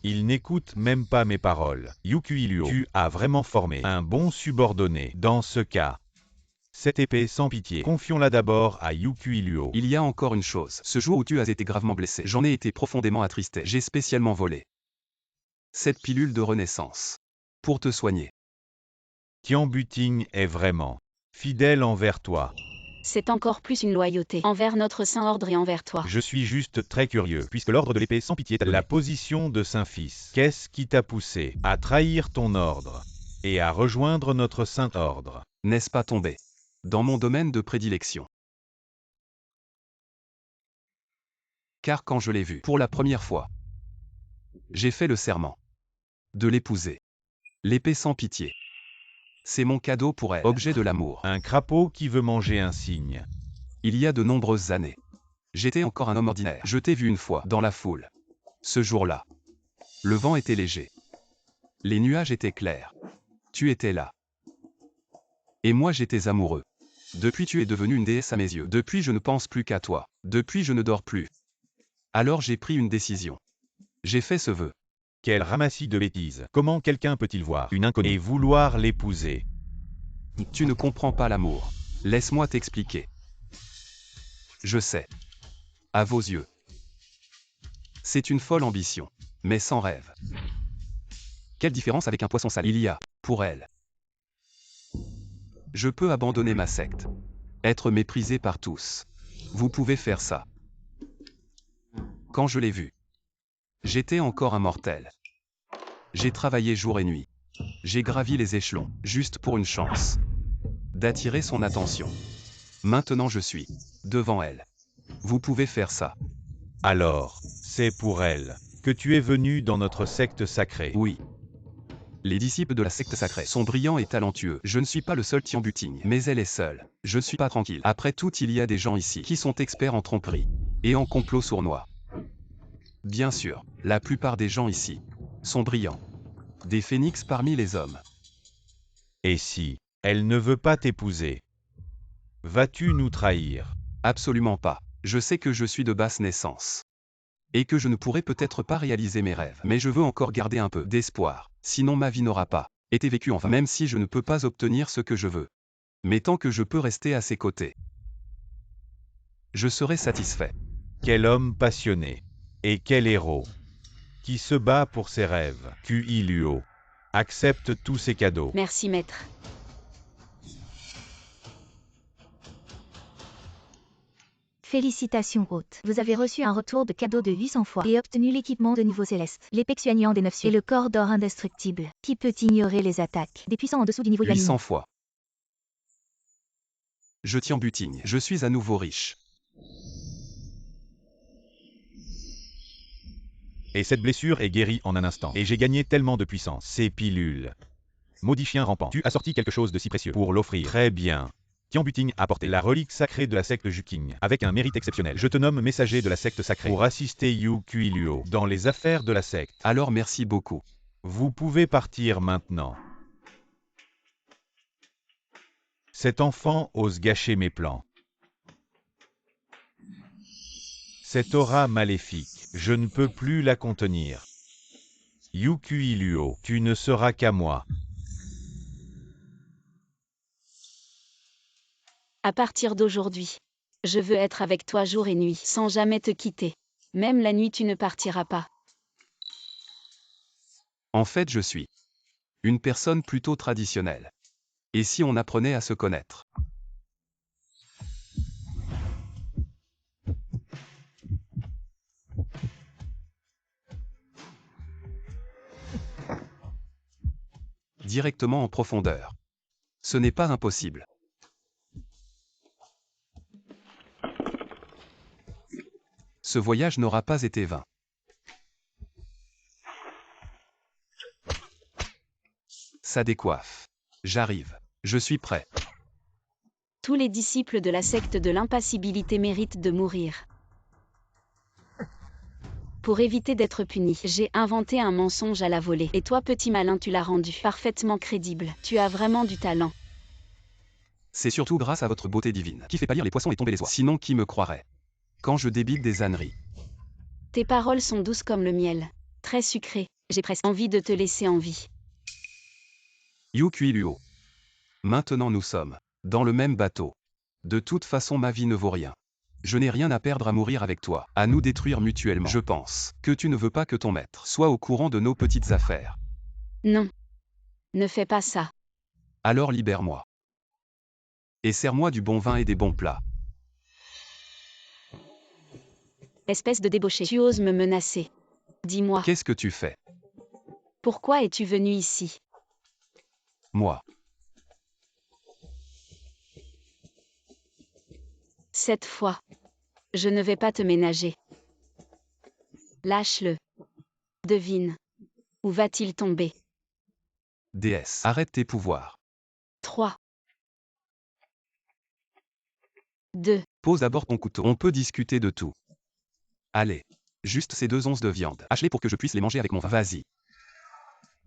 Il n'écoute même pas mes paroles. Yu Kuiluo, tu as vraiment formé un bon subordonné. Dans ce cas, cette épée sans pitié, confions-la d'abord à Yu Kuiluo. Il y a encore une chose. Ce jour où tu as été gravement blessé, j'en ai été profondément attristé. J'ai spécialement volé cette pilule de renaissance pour te soigner. Tian Buting est vraiment fidèle envers toi. C'est encore plus une loyauté envers notre saint ordre et envers toi. Je suis juste très curieux, puisque l'ordre de l'épée sans pitié t'a donné la position de Saint-Fils. Qu'est-ce qui t'a poussé à trahir ton ordre et à rejoindre notre saint ordre? N'est-ce pas tombé dans mon domaine de prédilection? Car quand je l'ai vue pour la première fois, j'ai fait le serment de l'épouser. L'épée sans pitié. C'est mon cadeau pour elle, objet de l'amour. Un crapaud qui veut manger un cygne. Il y a de nombreuses années. J'étais encore un homme ordinaire. Je t'ai vu une fois, dans la foule. Ce jour-là, le vent était léger. Les nuages étaient clairs. Tu étais là. Et moi j'étais amoureux. Depuis tu es devenue une déesse à mes yeux. Depuis je ne pense plus qu'à toi. Depuis je ne dors plus. Alors j'ai pris une décision. J'ai fait ce vœu. Quel ramassis de bêtises. Comment quelqu'un peut-il voir une inconnue et vouloir l'épouser? Tu ne comprends pas l'amour. Laisse-moi t'expliquer. Je sais. À vos yeux. C'est une folle ambition, mais sans rêve. Quelle différence avec un poisson sale il y a, pour elle. Je peux abandonner ma secte. Être méprisé par tous. Vous pouvez faire ça. Quand je l'ai vue, j'étais encore un mortel. J'ai travaillé jour et nuit. J'ai gravi les échelons, juste pour une chance d'attirer son attention. Maintenant je suis devant elle. Vous pouvez faire ça. Alors, c'est pour elle que tu es venu dans notre secte sacrée. Oui. Les disciples de la secte sacrée sont brillants et talentueux. Je ne suis pas le seul Tian Buting, mais elle est seule. Je ne suis pas tranquille. Après tout, il y a des gens ici qui sont experts en tromperie et en complot sournois. Bien sûr, la plupart des gens ici sont brillants. Des phénix parmi les hommes. Et si elle ne veut pas t'épouser, vas-tu nous trahir? Absolument pas. Je sais que je suis de basse naissance. Et que je ne pourrai peut-être pas réaliser mes rêves. Mais je veux encore garder un peu d'espoir. Sinon ma vie n'aura pas été vécue en vain. Même si je ne peux pas obtenir ce que je veux. Mais tant que je peux rester à ses côtés, je serai satisfait. Quel homme passionné. Et quel héros. Qui se bat pour ses rêves. Kuiluo. Accepte tous ses cadeaux. Merci maître. Félicitations hôte. Vous avez reçu un retour de cadeau de 800 fois et obtenu l'équipement de niveau céleste, l'épée Xuanyang des 9 cieux et le corps d'or indestructible. Qui peut ignorer les attaques des puissants en dessous du niveau 800 fois. Je Tian Buting. Je suis à nouveau riche. Et cette blessure est guérie en un instant. Et j'ai gagné tellement de puissance. Ces pilules. Maudit chien rampant. Tu as sorti quelque chose de si précieux pour l'offrir. Très bien. Tian Buting a porté la relique sacrée de la secte Juking, avec un mérite exceptionnel. Je te nomme messager de la secte sacrée pour assister Yu Kuiluo dans les affaires de la secte. Alors merci beaucoup. Vous pouvez partir maintenant. Cet enfant ose gâcher mes plans. Cette aura maléfique Je ne peux plus la contenir. Yukui-Luo, tu ne seras qu'à moi. À partir d'aujourd'hui, je veux être avec toi jour et nuit, sans jamais te quitter. Même la nuit, tu ne partiras pas. En fait, je suis une personne plutôt traditionnelle. Et si on apprenait à se connaître? Directement en profondeur. Ce n'est pas impossible. Ce voyage n'aura pas été vain. Ça décoiffe. J'arrive. Je suis prêt. Tous les disciples de la secte de l'impassibilité méritent de mourir. Pour éviter d'être puni, j'ai inventé un mensonge à la volée. Et toi, petit malin, tu l'as rendu parfaitement crédible. Tu as vraiment du talent. C'est surtout grâce à votre beauté divine qui fait pâlir les poissons et tomber les oies. Sinon, qui me croirait? Quand je débite des âneries. Tes paroles sont douces comme le miel. Très sucrées. J'ai presque envie de te laisser en vie. Yukui-Luo. Maintenant nous sommes dans le même bateau. De toute façon, ma vie ne vaut rien. Je n'ai rien à perdre à mourir avec toi, à nous détruire mutuellement. Je pense que tu ne veux pas que ton maître soit au courant de nos petites affaires. Non. Ne fais pas ça. Alors libère-moi. Et sers-moi du bon vin et des bons plats. Espèce de débauché, tu oses me menacer. Dis-moi, Qu'est-ce que tu fais? pourquoi es-tu venu ici? Moi. Cette fois, je ne vais pas te ménager. Lâche-le. Devine. Où va-t-il tomber? Déesse, arrête tes pouvoirs. 3, 2, Pose d'abord ton couteau. On peut discuter de tout. Allez. Juste ces 2 onces de viande. Hache-les pour que je puisse les manger avec mon vin. Vas-y.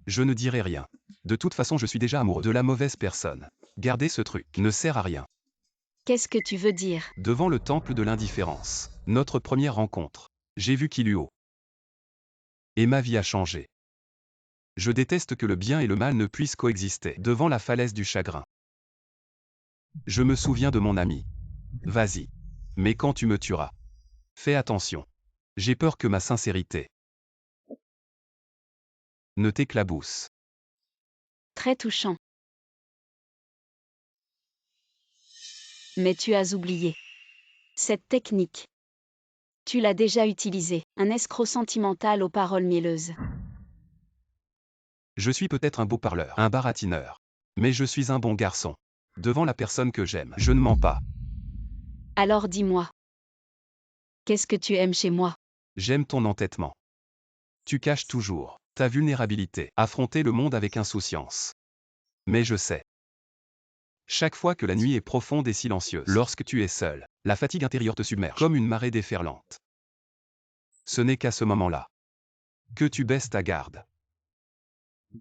Je ne dirai rien. De toute façon, je suis déjà amoureux de la mauvaise personne. Gardez ce truc. Ne sert à rien. qu'est-ce que tu veux dire? Devant le temple de l'indifférence. Notre première rencontre. J'ai vu Kiluo. Et ma vie a changé. Je déteste que le bien et le mal ne puissent coexister devant la falaise du chagrin. Je me souviens de mon ami. Vas-y. Mais quand tu me tueras, fais attention. J'ai peur que ma sincérité ne t'éclabousse. Très touchant. Mais tu as oublié. Cette technique. Tu l'as déjà utilisée. Un escroc sentimental aux paroles mielleuses. Je suis peut-être un beau parleur, un baratineur. Mais je suis un bon garçon. Devant la personne que j'aime, je ne mens pas. Alors dis-moi. Qu'est-ce que tu aimes chez moi? J'aime ton entêtement. Tu caches toujours ta vulnérabilité, affronter le monde avec insouciance. Mais je sais. Chaque fois que la nuit est profonde et silencieuse, lorsque tu es seul, la fatigue intérieure te submerge comme une marée déferlante. Ce n'est qu'à ce moment-là que tu baisses ta garde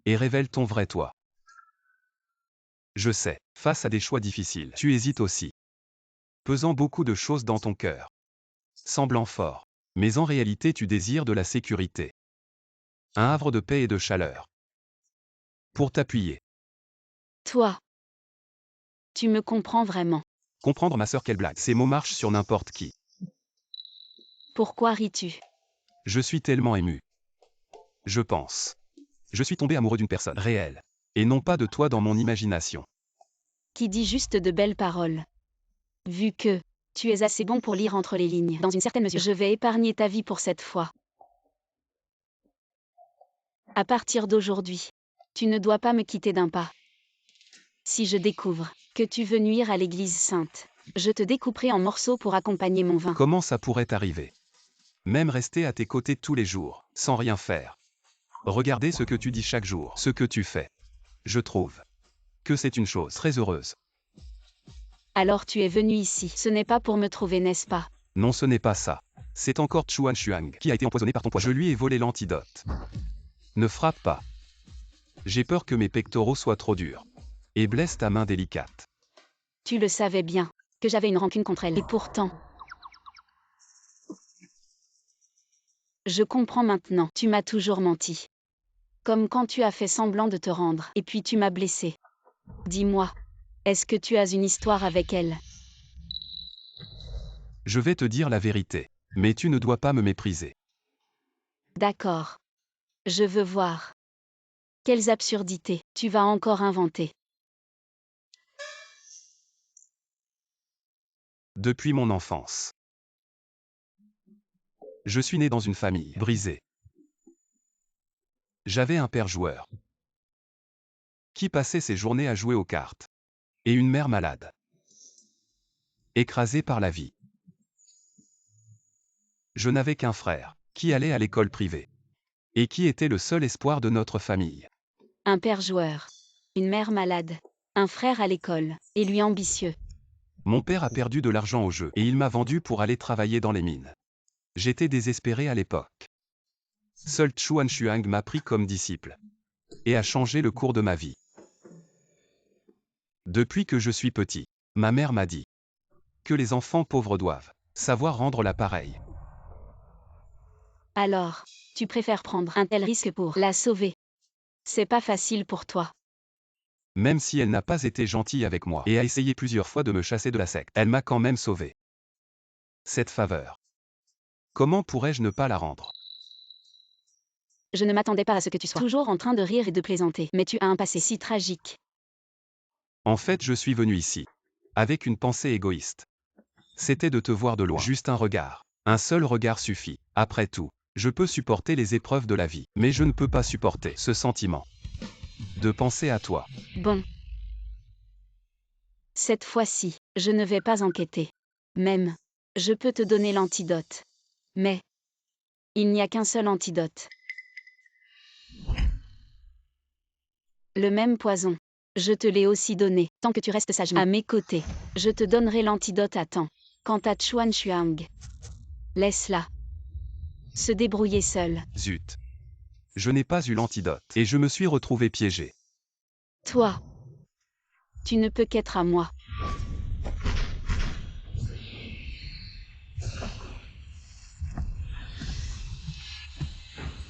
et révèles ton vrai toi. Je sais, face à des choix difficiles, tu hésites aussi, pesant beaucoup de choses dans ton cœur, semblant fort, mais en réalité tu désires de la sécurité, un havre de paix et de chaleur, pour t'appuyer. Toi. Tu me comprends vraiment. Comprendre, ma sœur, quelle blague. Ces mots marchent sur n'importe qui. Pourquoi ris-tu? Je suis tellement ému. Je pense. Je suis tombé amoureux d'une personne réelle, et non pas de toi dans mon imagination. Qui dit juste de belles paroles. Vu que tu es assez bon pour lire entre les lignes, dans une certaine mesure, je vais épargner ta vie pour cette fois. À partir d'aujourd'hui, tu ne dois pas me quitter d'un pas. Si je découvre que tu veux nuire à l'Église sainte, je te découperai en morceaux pour accompagner mon vin. Comment ça pourrait t'arriver? Même rester à tes côtés tous les jours, sans rien faire. Regarder ce que tu dis chaque jour, ce que tu fais. Je trouve que c'est une chose très heureuse. Alors tu es venu ici. Ce n'est pas pour me trouver, n'est-ce pas? Non, ce n'est pas ça. C'est encore Chuan Xuang qui a été empoisonné par ton poison. Je lui ai volé l'antidote. Ne frappe pas. J'ai peur que mes pectoraux soient trop durs. Et blesse ta main délicate. Tu le savais bien, que j'avais une rancune contre elle. Et pourtant, Je comprends maintenant, tu m'as toujours menti. Comme quand tu as fait semblant de te rendre, et puis tu m'as blessé. Dis-moi, est-ce que tu as une histoire avec elle? Je vais te dire la vérité. Mais tu ne dois pas me mépriser. D'accord. Je veux voir. Quelles absurdités tu vas encore inventer? Depuis mon enfance. Je suis né dans une famille brisée. J'avais un père joueur qui passait ses journées à jouer aux cartes. Et une mère malade. Écrasée par la vie. Je n'avais qu'un frère, qui allait à l'école privée. Et qui était le seul espoir de notre famille. Un père joueur. Une mère malade. Un frère à l'école. Et lui ambitieux. Mon père a perdu de l'argent au jeu et il m'a vendu pour aller travailler dans les mines. J'étais désespéré à l'époque. Seul Chuan Xuang m'a pris comme disciple. Et a changé le cours de ma vie. Depuis que je suis petit, ma mère m'a dit que les enfants pauvres doivent savoir rendre l'appareil. Alors, tu préfères prendre un tel risque pour la sauver. C'est pas facile pour toi. Même si elle n'a pas été gentille avec moi et a essayé plusieurs fois de me chasser de la secte, elle m'a quand même sauvé. Cette faveur. Comment pourrais-je ne pas la rendre? Je ne m'attendais pas à ce que tu sois toujours en train de rire et de plaisanter, mais tu as un passé si tragique. En fait, je suis venu ici avec une pensée égoïste. C'était de te voir de loin. Juste un regard. Un seul regard suffit. Après tout, je peux supporter les épreuves de la vie, mais je ne peux pas supporter ce sentiment de penser à toi. Bon. Cette fois-ci, je ne vais pas enquêter. Même, je peux te donner l'antidote. Mais, il n'y a qu'un seul antidote. Le même poison. Je te l'ai aussi donné. Tant que tu restes sagement à mes côtés, je te donnerai l'antidote à temps. Quant à Chuan Xuang, laisse-la se débrouiller seule. Zut. Je n'ai pas eu l'antidote et je me suis retrouvé piégé. Toi, tu ne peux qu'être à moi.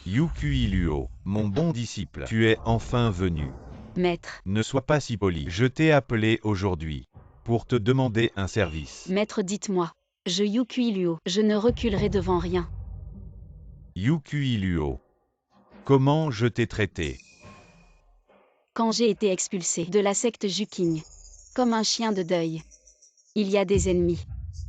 Yukui Luo, mon bon disciple, tu es enfin venu. Maître, Ne sois pas si poli. Je t'ai appelé aujourd'hui pour te demander un service. maître, dites-moi. Je Yukui Luo, je ne reculerai devant rien. Yukui Luo, comment je t'ai traité? Quand j'ai été expulsé de la secte Juking, comme un chien de deuil, il y a des ennemis.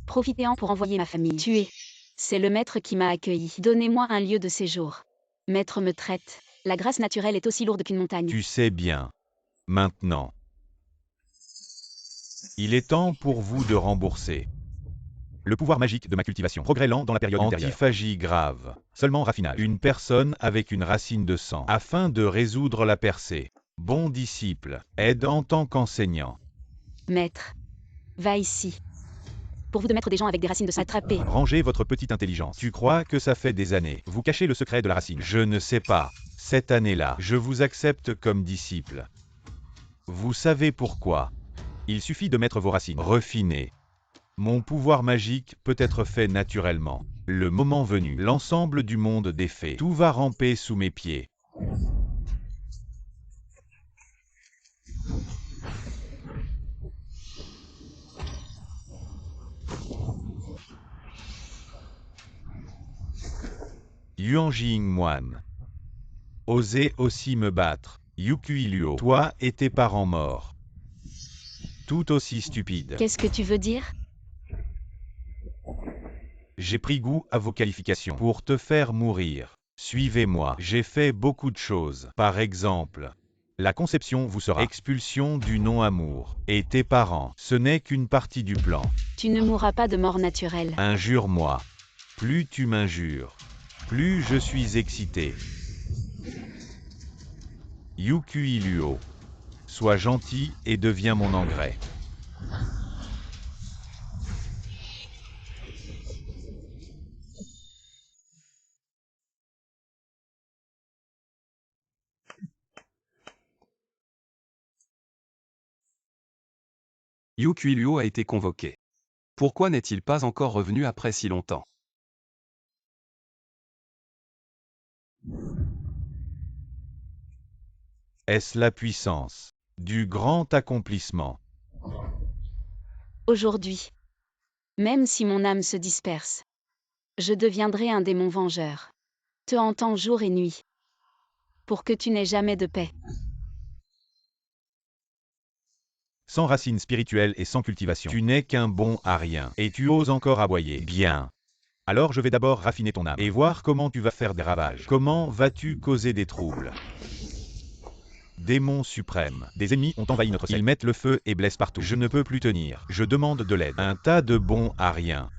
Profitez-en pour envoyer ma famille tuer. C'est le maître qui m'a accueilli. Donnez-moi un lieu de séjour. Maître me traite. La grâce naturelle est aussi lourde qu'une montagne. Tu sais bien. Maintenant. Il est temps pour vous de rembourser. Le pouvoir magique de ma cultivation. Progrès lent dans la période antérieure. Antiphagie grave. Seulement raffinage. Une personne avec une racine de sang. Afin de résoudre la percée. Bon disciple. Aide en tant qu'enseignant. Maître, va ici. Pour vous de mettre des gens avec des racines de sang attrapées. Rangez votre petite intelligence. Tu crois que ça fait des années. Vous cachez le secret de la racine. Je ne sais pas. Cette année-là, je vous accepte comme disciple. Vous savez pourquoi. Il suffit de mettre vos racines. Refinées. Mon pouvoir magique peut être fait naturellement. Le moment venu, l'ensemble du monde des fées, tout va ramper sous mes pieds. Yuanjing moine. Osez aussi me battre. Yukui Luo, toi et tes parents morts. Tout aussi stupide. Qu'est-ce que tu veux dire? J'ai pris goût à vos qualifications pour te faire mourir. Suivez-moi. J'ai fait beaucoup de choses. Par exemple, la conception vous sera expulsion du non-amour. Et tes parents, ce n'est qu'une partie du plan. Tu ne mourras pas de mort naturelle. Injure-moi. Plus tu m'injures, plus je suis excité. Yukui Luo. Sois gentil et deviens mon engrais. Yukui Luo a été convoqué. Pourquoi n'est-il pas encore revenu après si longtemps? Est-ce la puissance du grand accomplissement? Aujourd'hui, même si mon âme se disperse, je deviendrai un démon vengeur, te hantant jour et nuit, pour que tu n'aies jamais de paix. Sans racines spirituelles et sans cultivation, tu n'es qu'un bon à rien, et tu oses encore aboyer. Bien. Alors je vais d'abord raffiner ton âme, et voir comment tu vas faire des ravages. Comment vas-tu causer des troubles? Démon suprême. Des ennemis ont envahi notre secte. Ils mettent le feu et blessent partout. Je ne peux plus tenir. Je demande de l'aide. Un tas de bons à rien.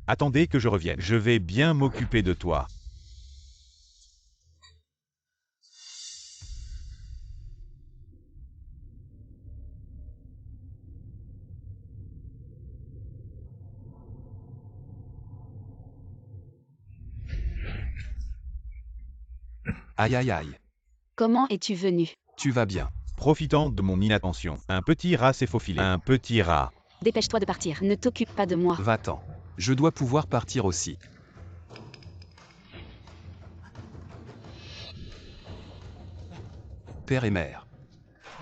Attendez que je revienne. Je vais bien m'occuper de toi. Aïe aïe aïe. Comment es-tu venu? Tu vas bien. Profitant de mon inattention, un petit rat s'est faufilé. Un petit rat. Dépêche-toi de partir. Ne t'occupe pas de moi. Va-t'en. Je dois pouvoir partir aussi. Père et mère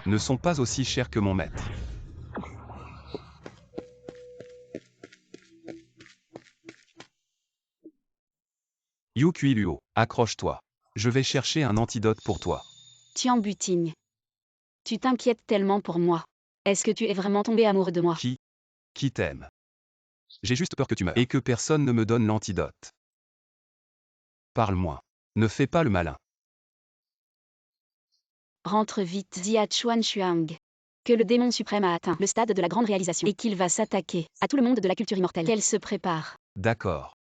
ne sont pas aussi chers que mon maître. Yu Kui Luo, accroche-toi. Je vais chercher un antidote pour toi. Tian Butigne. Tu t'inquiètes tellement pour moi. Est-ce que tu es vraiment tombé amoureux de moi? Qui t'aime? J'ai juste peur que tu meures et que personne ne me donne l'antidote. Parle-moi. Ne fais pas le malin. Rentre vite, dit à Chuan Xuang. Que le démon suprême a atteint le stade de la grande réalisation et qu'il va s'attaquer à tout le monde de la culture immortelle. Qu'elle se prépare. D'accord.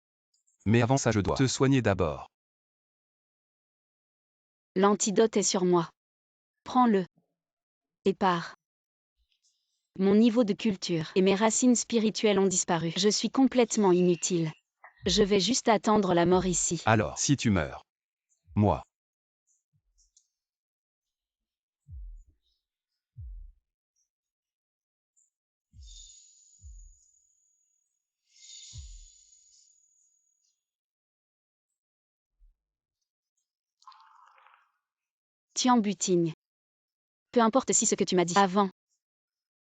Mais avant ça je dois te soigner d'abord. L'antidote est sur moi. Prends-le. Et pars. Mon niveau de culture et mes racines spirituelles ont disparu. Je suis complètement inutile. Je vais juste attendre la mort ici. Alors, si tu meurs. Moi. Tian Butigne. Peu importe si ce que tu m'as dit avant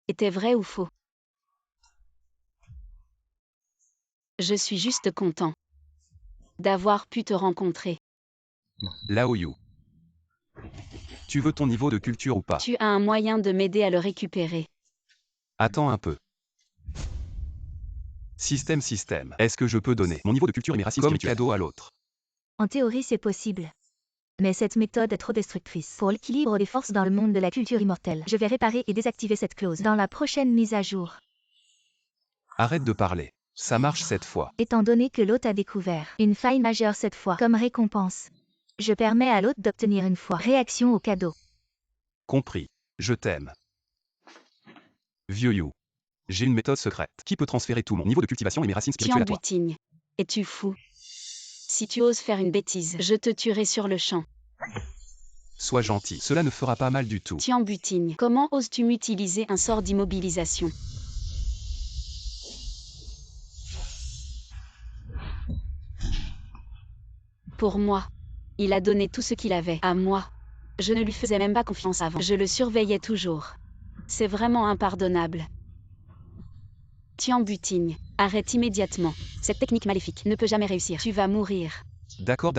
était vrai ou faux. Je suis juste content d'avoir pu te rencontrer. Lao Yu. Tu veux ton niveau de culture ou pas? Tu as un moyen de m'aider à le récupérer. Attends un peu. Système. Est-ce que je peux donner mon niveau de culture et mes racines comme cadeau à l'autre? En théorie, c'est possible. Mais cette méthode est trop destructrice. Pour l'équilibre des forces dans le monde de la culture immortelle, je vais réparer et désactiver cette clause dans la prochaine mise à jour. Arrête de parler. Ça marche cette fois. Étant donné que l'hôte a découvert une faille majeure cette fois, comme récompense, je permets à l'hôte d'obtenir une fois réaction au cadeau. Compris. Je t'aime. Vieux You. J'ai une méthode secrète qui peut transférer tout mon niveau de cultivation et mes racines spirituelles Tian à toi. Butigne. Es-tu fou? Si tu oses faire une bêtise, je te tuerai sur le champ. Sois gentil. Cela ne fera pas mal du tout. Tian Butigne. Comment oses-tu m'utiliser un sort d'immobilisation? Pour moi. Il a donné tout ce qu'il avait à moi. Je ne lui faisais même pas confiance avant. Je le surveillais toujours. C'est vraiment impardonnable. Tian Butigne. Arrête immédiatement. Cette technique maléfique ne peut jamais réussir. Tu vas mourir. D'accord.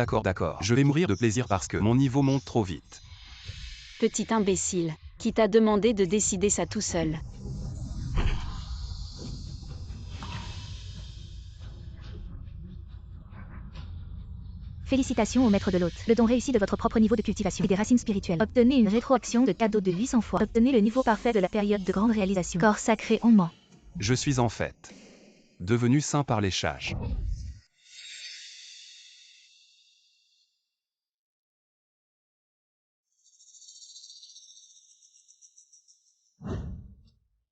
Je vais mourir de plaisir parce que mon niveau monte trop vite. Petit imbécile. Qui t'a demandé de décider ça tout seul? Félicitations au maître de l'hôte. Le don réussi de votre propre niveau de cultivation et des racines spirituelles. Obtenez une rétroaction de cadeau de 800 fois. Obtenez le niveau parfait de la période de grande réalisation. Corps sacré en ment. Je suis en fait devenu saint par léchage.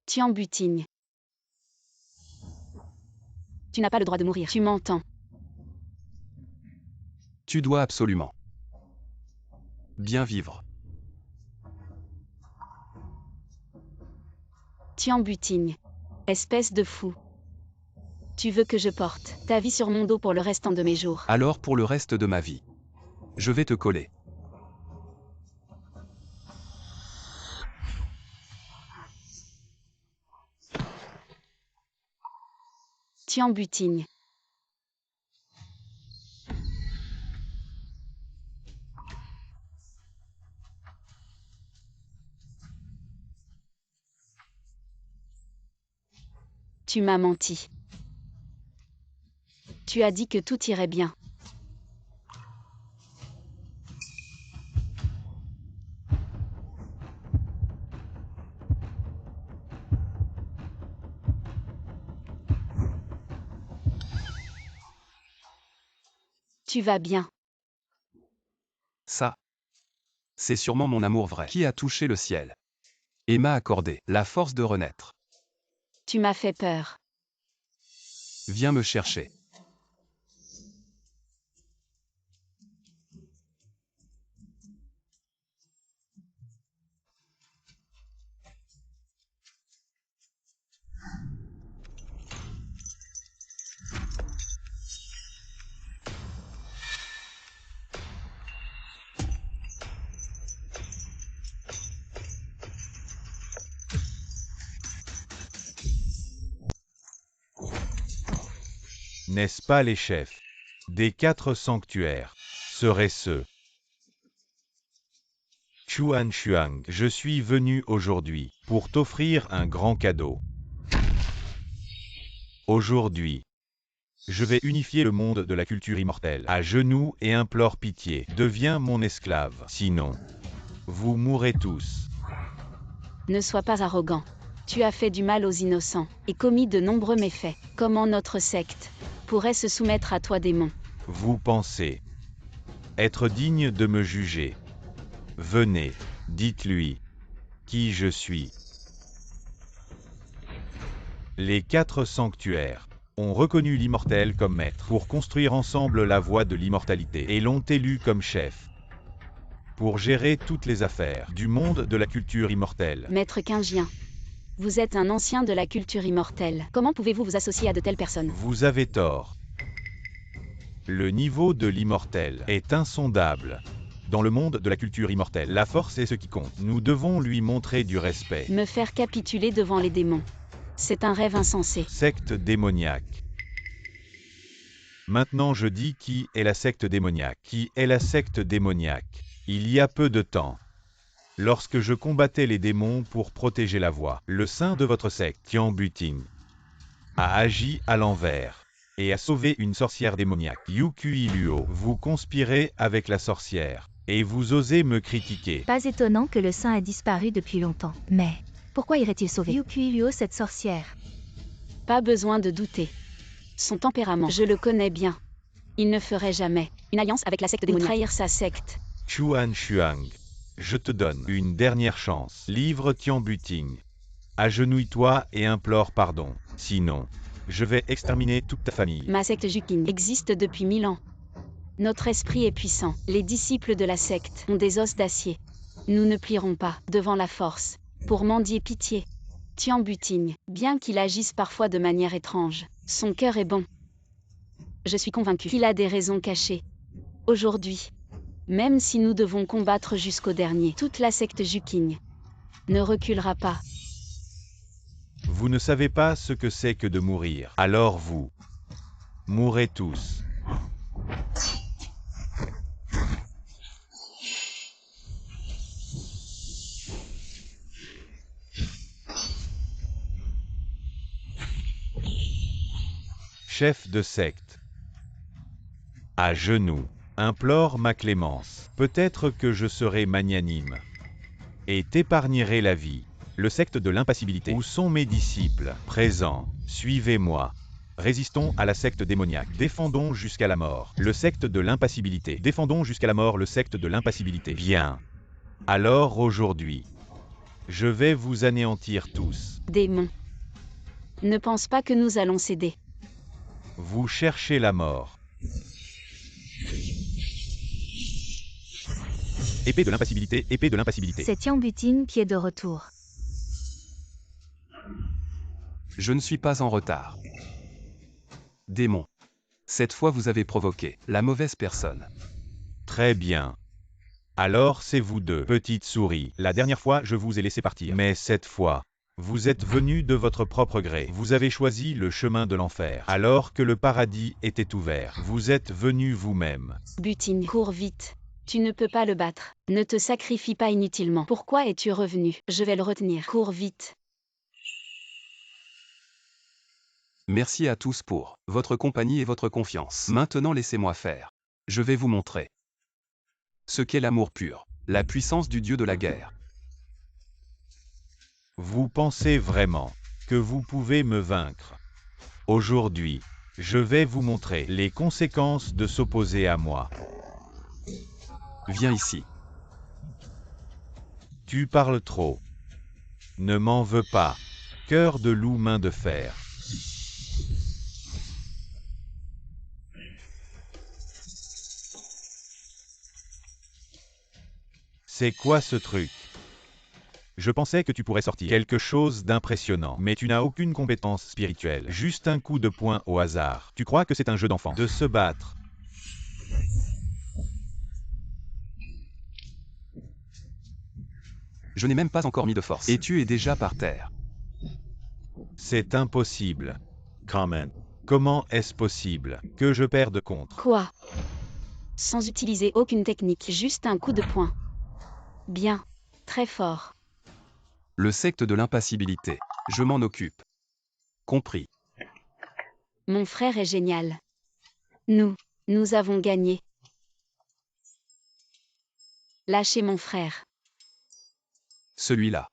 Tian Butigne. Tu n'as pas le droit de mourir. Tu m'entends? Tu dois absolument bien vivre. Tian Butigne. Espèce de fou. Tu veux que je porte ta vie sur mon dos pour le restant de mes jours? Alors pour le reste de ma vie, je vais te coller. Tian Butigne. Tu m'as menti. Tu as dit que tout irait bien. Tu vas bien. Ça, c'est sûrement mon amour vrai qui a touché le ciel et m'a accordé la force de renaître. Tu m'as fait peur. Viens me chercher. N'est-ce pas les chefs des 4 sanctuaires seraient ceux Chuan Xuang, je suis venu aujourd'hui pour t'offrir un grand cadeau. Aujourd'hui, je vais unifier le monde de la culture immortelle. À genoux et implore pitié, deviens mon esclave. Sinon, vous mourrez tous. Ne sois pas arrogant. Tu as fait du mal aux innocents et commis de nombreux méfaits. Comment notre secte pourrait se soumettre à toi, démon? Vous pensez être digne de me juger. Venez, dites-lui qui je suis. Les 4 sanctuaires ont reconnu l'immortel comme maître pour construire ensemble la voie de l'immortalité et l'ont élu comme chef pour gérer toutes les affaires du monde de la culture immortelle. Maître Qingjian, vous êtes un ancien de la culture immortelle. Comment pouvez-vous vous associer à de telles personnes? Vous avez tort. Le niveau de l'immortel est insondable. Dans le monde de la culture immortelle, la force est ce qui compte. Nous devons lui montrer du respect. Me faire capituler devant les démons. C'est un rêve insensé. Secte démoniaque. Maintenant je dis qui est la secte démoniaque. Qui est la secte démoniaque? Il y a peu de temps, lorsque je combattais les démons pour protéger la voie, le saint de votre secte, Tian Butigne, a agi à l'envers et a sauvé une sorcière démoniaque. Yukui Luo, vous conspirez avec la sorcière et vous osez me critiquer. Pas étonnant que le saint ait disparu depuis longtemps. Mais pourquoi irait-il sauver Yukui Luo, cette sorcière? Pas besoin de douter. Son tempérament, je le connais bien. Il ne ferait jamais une alliance avec la secte démoniaque. Trahir sa secte. Chuan Xuang, je te donne une dernière chance. Livre Tian Butigne. Agenouille-toi et implore pardon. Sinon, je vais exterminer toute ta famille. Ma secte Juqin existe depuis 1000 ans. Notre esprit est puissant. Les disciples de la secte ont des os d'acier. Nous ne plierons pas devant la force pour mendier pitié. Tian Butigne, bien qu'il agisse parfois de manière étrange, son cœur est bon. Je suis convaincu qu'il a des raisons cachées. Aujourd'hui, même si nous devons combattre jusqu'au dernier, toute la secte Juqin ne reculera pas. Vous ne savez pas ce que c'est que de mourir. Alors vous mourrez tous. Chef de secte, à genoux, implore ma clémence. Peut-être que je serai magnanime et t'épargnerai la vie. Le secte de l'impassibilité. Où sont mes disciples? Présents. Suivez-moi. Résistons à la secte démoniaque. Défendons jusqu'à la mort. Le secte de l'impassibilité. Défendons jusqu'à la mort le secte de l'impassibilité. Bien. Alors aujourd'hui, je vais vous anéantir tous. Démon, ne pense pas que nous allons céder. Vous cherchez la mort. Épée de l'impassibilité, épée de l'impassibilité. C'est Tian Butigne qui est de retour. Je ne suis pas en retard. Démon. Cette fois vous avez provoqué la mauvaise personne. Très bien. Alors c'est vous deux, petites souris. La dernière fois, je vous ai laissé partir. Mais cette fois, Vous êtes venu de votre propre gré. Vous avez choisi le chemin de l'enfer, alors que le paradis était ouvert. Vous êtes venu vous-même. Butine, cours vite. Tu ne peux pas le battre. Ne te sacrifie pas inutilement. Pourquoi es-tu revenu? Je vais le retenir. Cours vite. Merci à tous pour votre compagnie et votre confiance. Maintenant laissez-moi faire. Je vais vous montrer ce qu'est l'amour pur, la puissance du dieu de la guerre. Vous pensez vraiment que vous pouvez me vaincre? Aujourd'hui, je vais vous montrer les conséquences de s'opposer à moi. Viens ici. Tu parles trop. Ne m'en veux pas. Cœur de loup, main de fer. C'est quoi ce truc? Je pensais que tu pourrais sortir quelque chose d'impressionnant, mais tu n'as aucune compétence spirituelle. Juste un coup de poing au hasard. Tu crois que c'est un jeu d'enfant de se battre? Je n'ai même pas encore mis de force. Et tu es déjà par terre. C'est impossible. Comment est-ce possible que je perde contre? Quoi? Sans utiliser aucune technique, juste un coup de poing. Bien. Très fort. Le secte de l'impassibilité. Je m'en occupe. Compris. Mon frère est génial. Nous avons gagné. Lâchez mon frère. Celui-là.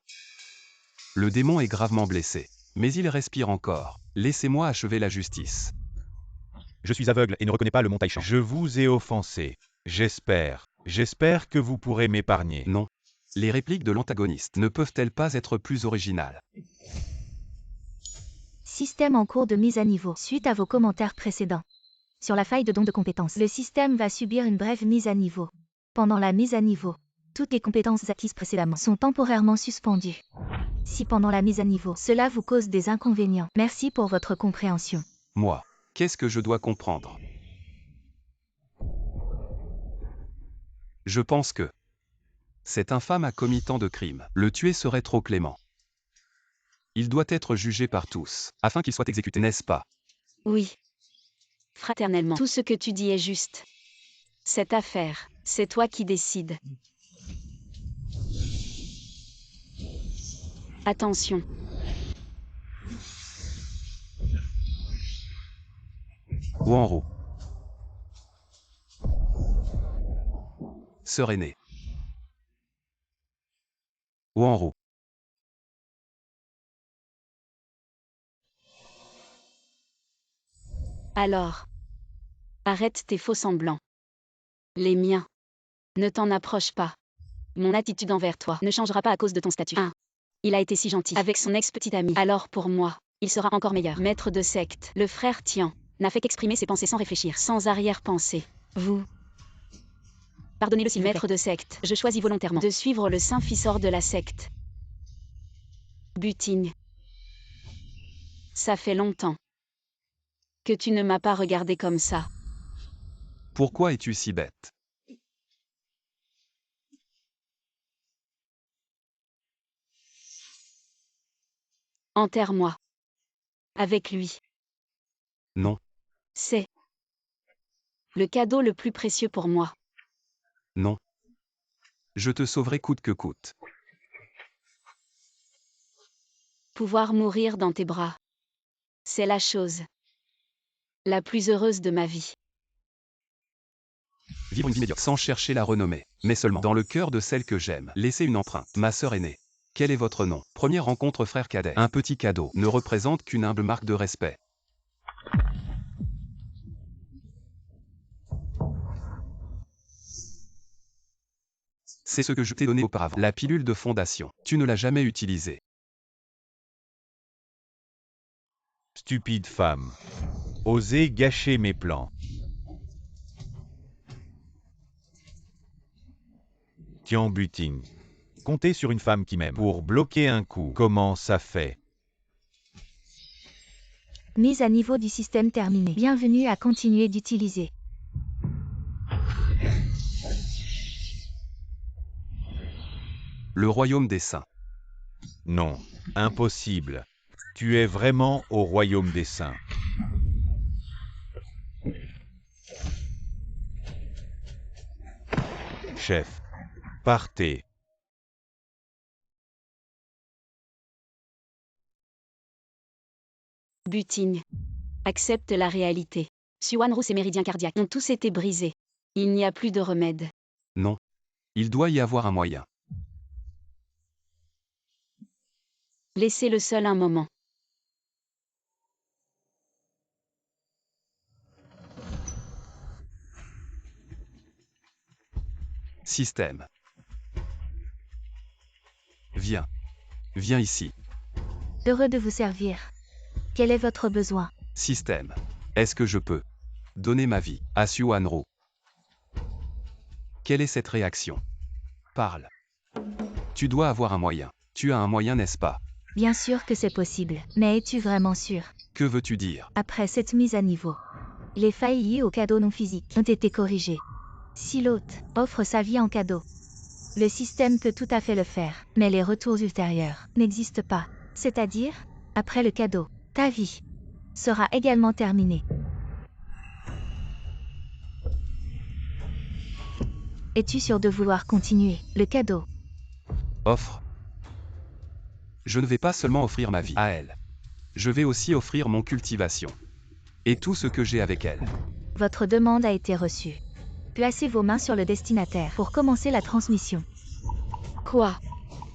Le démon est gravement blessé. Mais il respire encore. Laissez-moi achever la justice. Je suis aveugle et ne reconnais pas le mont Taishan. Je vous ai offensé. J'espère que vous pourrez m'épargner. Non. Les répliques de l'antagoniste ne peuvent-elles pas être plus originales? Système en cours de mise à niveau. Suite à vos commentaires précédents sur la faille de don de compétences, le système va subir une brève mise à niveau. Pendant la mise à niveau, toutes les compétences acquises précédemment sont temporairement suspendues. Si pendant la mise à niveau, cela vous cause des inconvénients, merci pour votre compréhension. Moi, qu'est-ce que je dois comprendre? Je pense que cet infâme a commis tant de crimes. Le tuer serait trop clément. Il doit être jugé par tous, afin qu'il soit exécuté, n'est-ce pas? Oui. Fraternellement, tout ce que tu dis est juste. Cette affaire, c'est toi qui décides. Attention. Wanro. Sœur aînée. Wanro. Alors. Arrête tes faux semblants. Les miens. Ne t'en approche pas. Mon attitude envers toi ne changera pas à cause de ton statut. 1. Il a été si gentil avec son ex-petite amie. Alors pour moi, il sera encore meilleur. Maître de secte, le frère Tian, n'a fait qu'exprimer ses pensées sans réfléchir, sans arrière-pensée. Vous. Pardonnez-le s'il maître de secte. Je choisis volontairement de suivre le saint fils hors de la secte. Butine. Ça fait longtemps que tu ne m'as pas regardé comme ça. Pourquoi es-tu si bête? Enterre-moi. Avec lui. Non, C'est le cadeau le plus précieux pour moi. non. Je te sauverai coûte que coûte. Pouvoir mourir dans tes bras. C'est la chose la plus heureuse de ma vie. Vivre une vie médiocre sans chercher la renommée, mais seulement dans le cœur de celle que j'aime. Laissez une empreinte. Ma sœur aînée. Quel est votre nom? Première rencontre frère cadet. Un petit cadeau ne représente qu'une humble marque de respect. C'est ce que je t'ai donné auparavant. La pilule de fondation. Tu ne l'as jamais utilisée. Stupide femme. Osez gâcher mes plans. Tian Butine. Comptez sur une femme qui m'aime pour bloquer un coup. Comment ça fait? Mise à niveau du système terminée. Bienvenue à continuer d'utiliser. Le royaume des saints. Non, impossible. Tu es vraiment au royaume des saints. Chef, partez. Butine. Accepte la réalité. Suanru, ses méridiens cardiaques ont tous été brisés. Il n'y a plus de remède. Non. Il doit y avoir un moyen. Laissez-le seul un moment. Système. Viens. Viens ici. Heureux de vous servir. Quel est votre besoin? Système. Est-ce que je peux donner ma vie à Suanru? Quelle est cette réaction? Parle. Tu dois avoir un moyen. Tu as un moyen, n'est-ce pas? Bien sûr que c'est possible, mais es-tu vraiment sûr? Que veux-tu dire? Après cette mise à niveau, les failles liées au cadeau non physique ont été corrigées. Si l'hôte offre sa vie en cadeau, le système peut tout à fait le faire, mais les retours ultérieurs n'existent pas. C'est-à-dire, après le cadeau, ta vie sera également terminée. Es-tu sûr de vouloir continuer le cadeau? Offre. Je ne vais pas seulement offrir ma vie à elle. Je vais aussi offrir mon cultivation. Et tout ce que j'ai avec elle. Votre demande a été reçue. Placez vos mains sur le destinataire pour commencer la transmission. Quoi?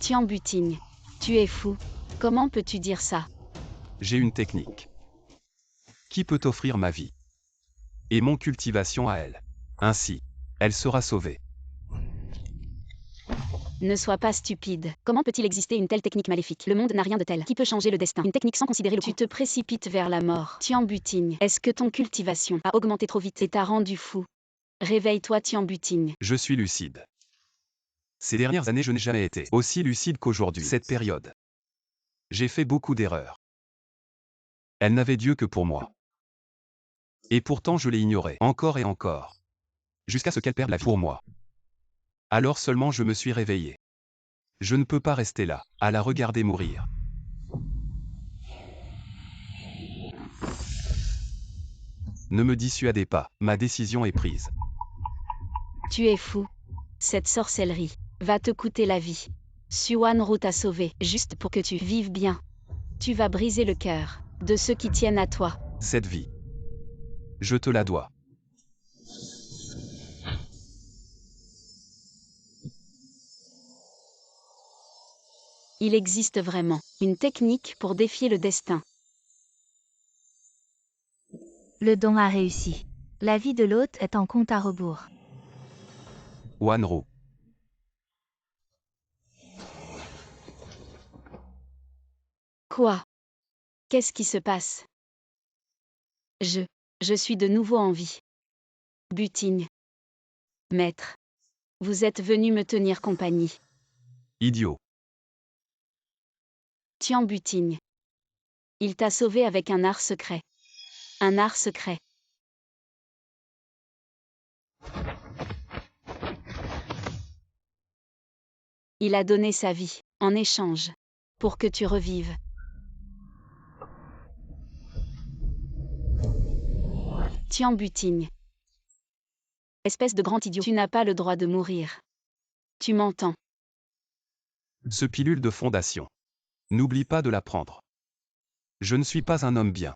Tian Butine. Tu es fou. Comment peux-tu dire ça? J'ai une technique. Qui peut offrir ma vie et mon cultivation à elle. Ainsi, elle sera sauvée. Ne sois pas stupide. Comment peut-il exister une telle technique maléfique? Le monde n'a rien de tel qui peut changer le destin. Une technique sans considérer le coût. Tu te précipites vers la mort. Tian Butine. Est-ce que ton cultivation a augmenté trop vite et t'a rendu fou? Réveille-toi, Tian Butine. Je suis lucide. Ces dernières années, je n'ai jamais été aussi lucide qu'aujourd'hui. Cette période. J'ai fait beaucoup d'erreurs. Elle n'avait Dieu que pour moi. Et pourtant je l'ai ignorée, encore et encore. Jusqu'à ce qu'elle perde la vie pour moi. Alors seulement je me suis réveillé. Je ne peux pas rester là, à la regarder mourir. Ne me dissuadez pas, ma décision est prise. Tu es fou. Cette sorcellerie va te coûter la vie. Suanru t'a sauvé, juste pour que tu vives bien. Tu vas briser le cœur de ceux qui tiennent à toi. Cette vie. Je te la dois. Il existe vraiment une technique pour défier le destin. Le don a réussi. La vie de l'hôte est en compte à rebours. Wanru. Quoi? Qu'est-ce qui se passe? Je suis de nouveau en vie. Butine. Maître. Vous êtes venu me tenir compagnie. Idiot. Tian Butine. Il t'a sauvé avec un art secret. Un art secret. Il a donné sa vie, en échange, pour que tu revives. Tian Butine. Espèce de grand idiot, tu n'as pas le droit de mourir. Tu m'entends? Ce pilule de fondation. N'oublie pas de la prendre. Je ne suis pas un homme bien.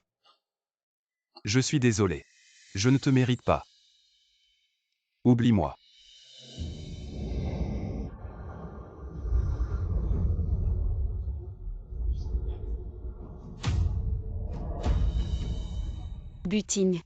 Je suis désolé. Je ne te mérite pas. Oublie-moi. Butine.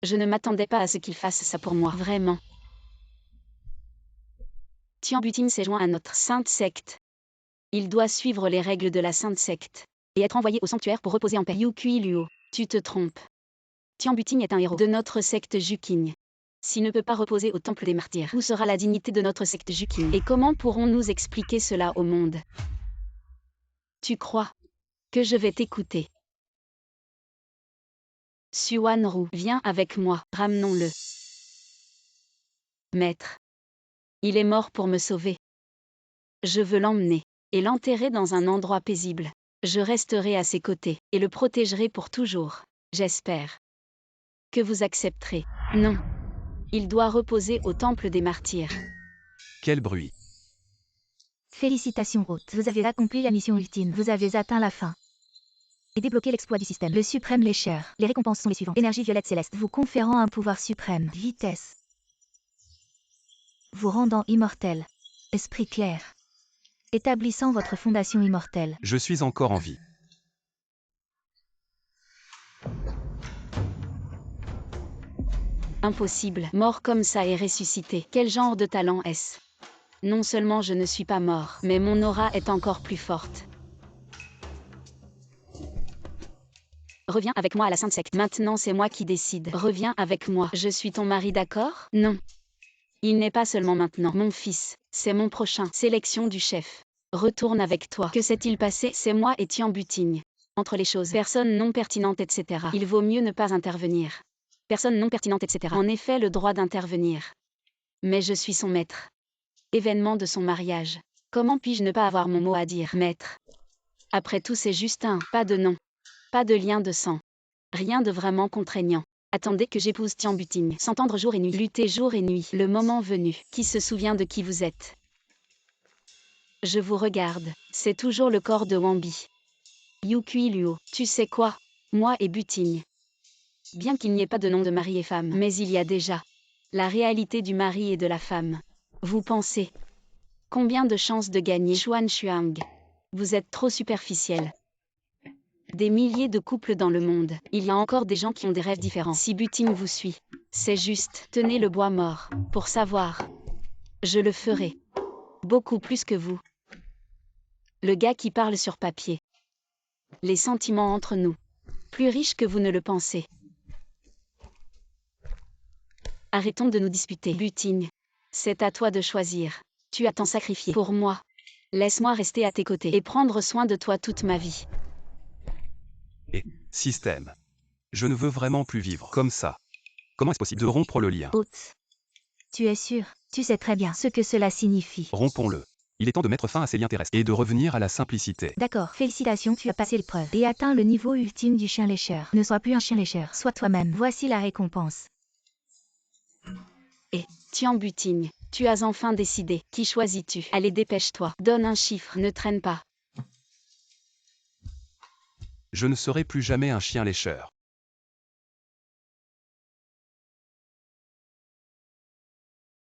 Je ne m'attendais pas à ce qu'il fasse ça pour moi, vraiment. Tian Butine s'est joint à notre sainte secte. Il doit suivre les règles de la sainte secte et être envoyé au sanctuaire pour reposer en paix. Yukui Luo, tu te trompes. Tian Butine est un héros de notre secte Juking. S'il ne peut pas reposer au temple des martyrs, où sera la dignité de notre secte Jukin? Et comment pourrons-nous expliquer cela au monde? Tu crois que je vais t'écouter? Suan-Ru, viens avec moi, ramenons-le. Maître. Il est mort pour me sauver. Je veux l'emmener et l'enterrer dans un endroit paisible. Je resterai à ses côtés et le protégerai pour toujours. J'espère que vous accepterez. Non. Il doit reposer au temple des martyrs. Quel bruit. Félicitations, Roth. Vous avez accompli la mission ultime. Vous avez atteint la fin. Et débloqué l'exploit du système. Le suprême lécheur. Les récompenses sont les suivantes. Énergie violette céleste, vous conférant un pouvoir suprême. Vitesse. Vous rendant immortel. Esprit clair. Établissant votre fondation immortelle. Je suis encore en vie. Impossible. Mort comme ça et ressuscité. Quel genre de talent est-ce? Non seulement je ne suis pas mort, mais mon aura est encore plus forte. Reviens avec moi à la Sainte Secte. Maintenant c'est moi qui décide. Reviens avec moi. Je suis ton mari, d'accord? Non. Il n'est pas seulement maintenant mon fils, c'est mon prochain. Sélection du chef. Retourne avec toi. Que s'est-il passé? C'est moi et Tian Butigne. Entre les choses, personne non pertinente, etc. Il vaut mieux ne pas intervenir. Personne non pertinente, etc. En effet, le droit d'intervenir. Mais je suis son maître. Événement de son mariage. Comment puis-je ne pas avoir mon mot à dire, maître? Après tout, c'est juste un, pas de nom. Pas de lien de sang. Rien de vraiment contraignant. Attendez que j'épouse Tian Butigne. S'entendre jour et nuit. Lutter jour et nuit. Le moment venu. Qui se souvient de qui vous êtes? Je vous regarde. C'est toujours le corps de Wambi. Yukui Luo. Tu sais quoi? Moi et Butigne. Bien qu'il n'y ait pas de nom de mari et femme, mais il y a déjà la réalité du mari et de la femme. Vous pensez? Combien de chances de gagner? Xuan Xuang. Vous êtes trop superficiel. Des milliers de couples dans le monde. Il y a encore des gens qui ont des rêves différents. Si Butigne vous suit, c'est juste, tenez le bois mort. Pour savoir. Je le ferai. Beaucoup plus que vous. Le gars qui parle sur papier. Les sentiments entre nous. Plus riches que vous ne le pensez. Arrêtons de nous disputer. Butigne. C'est à toi de choisir. Tu as tant sacrifié pour moi. Laisse-moi rester à tes côtés et prendre soin de toi toute ma vie. Et, système. Je ne veux vraiment plus vivre comme ça. Comment est-ce possible de rompre le lien? Haute. Tu es sûr? Tu sais très bien ce que cela signifie. Rompons-le. Il est temps de mettre fin à ces liens terrestres et de revenir à la simplicité. D'accord, félicitations, tu as passé l'épreuve et atteint le niveau ultime du chien lécheur. Ne sois plus un chien lécheur, sois toi-même. Voici la récompense. Et, Tian Butigne, tu as enfin décidé. Qui choisis-tu? Allez, dépêche-toi. Donne un chiffre, ne traîne pas. Je ne serai plus jamais un chien lécheur.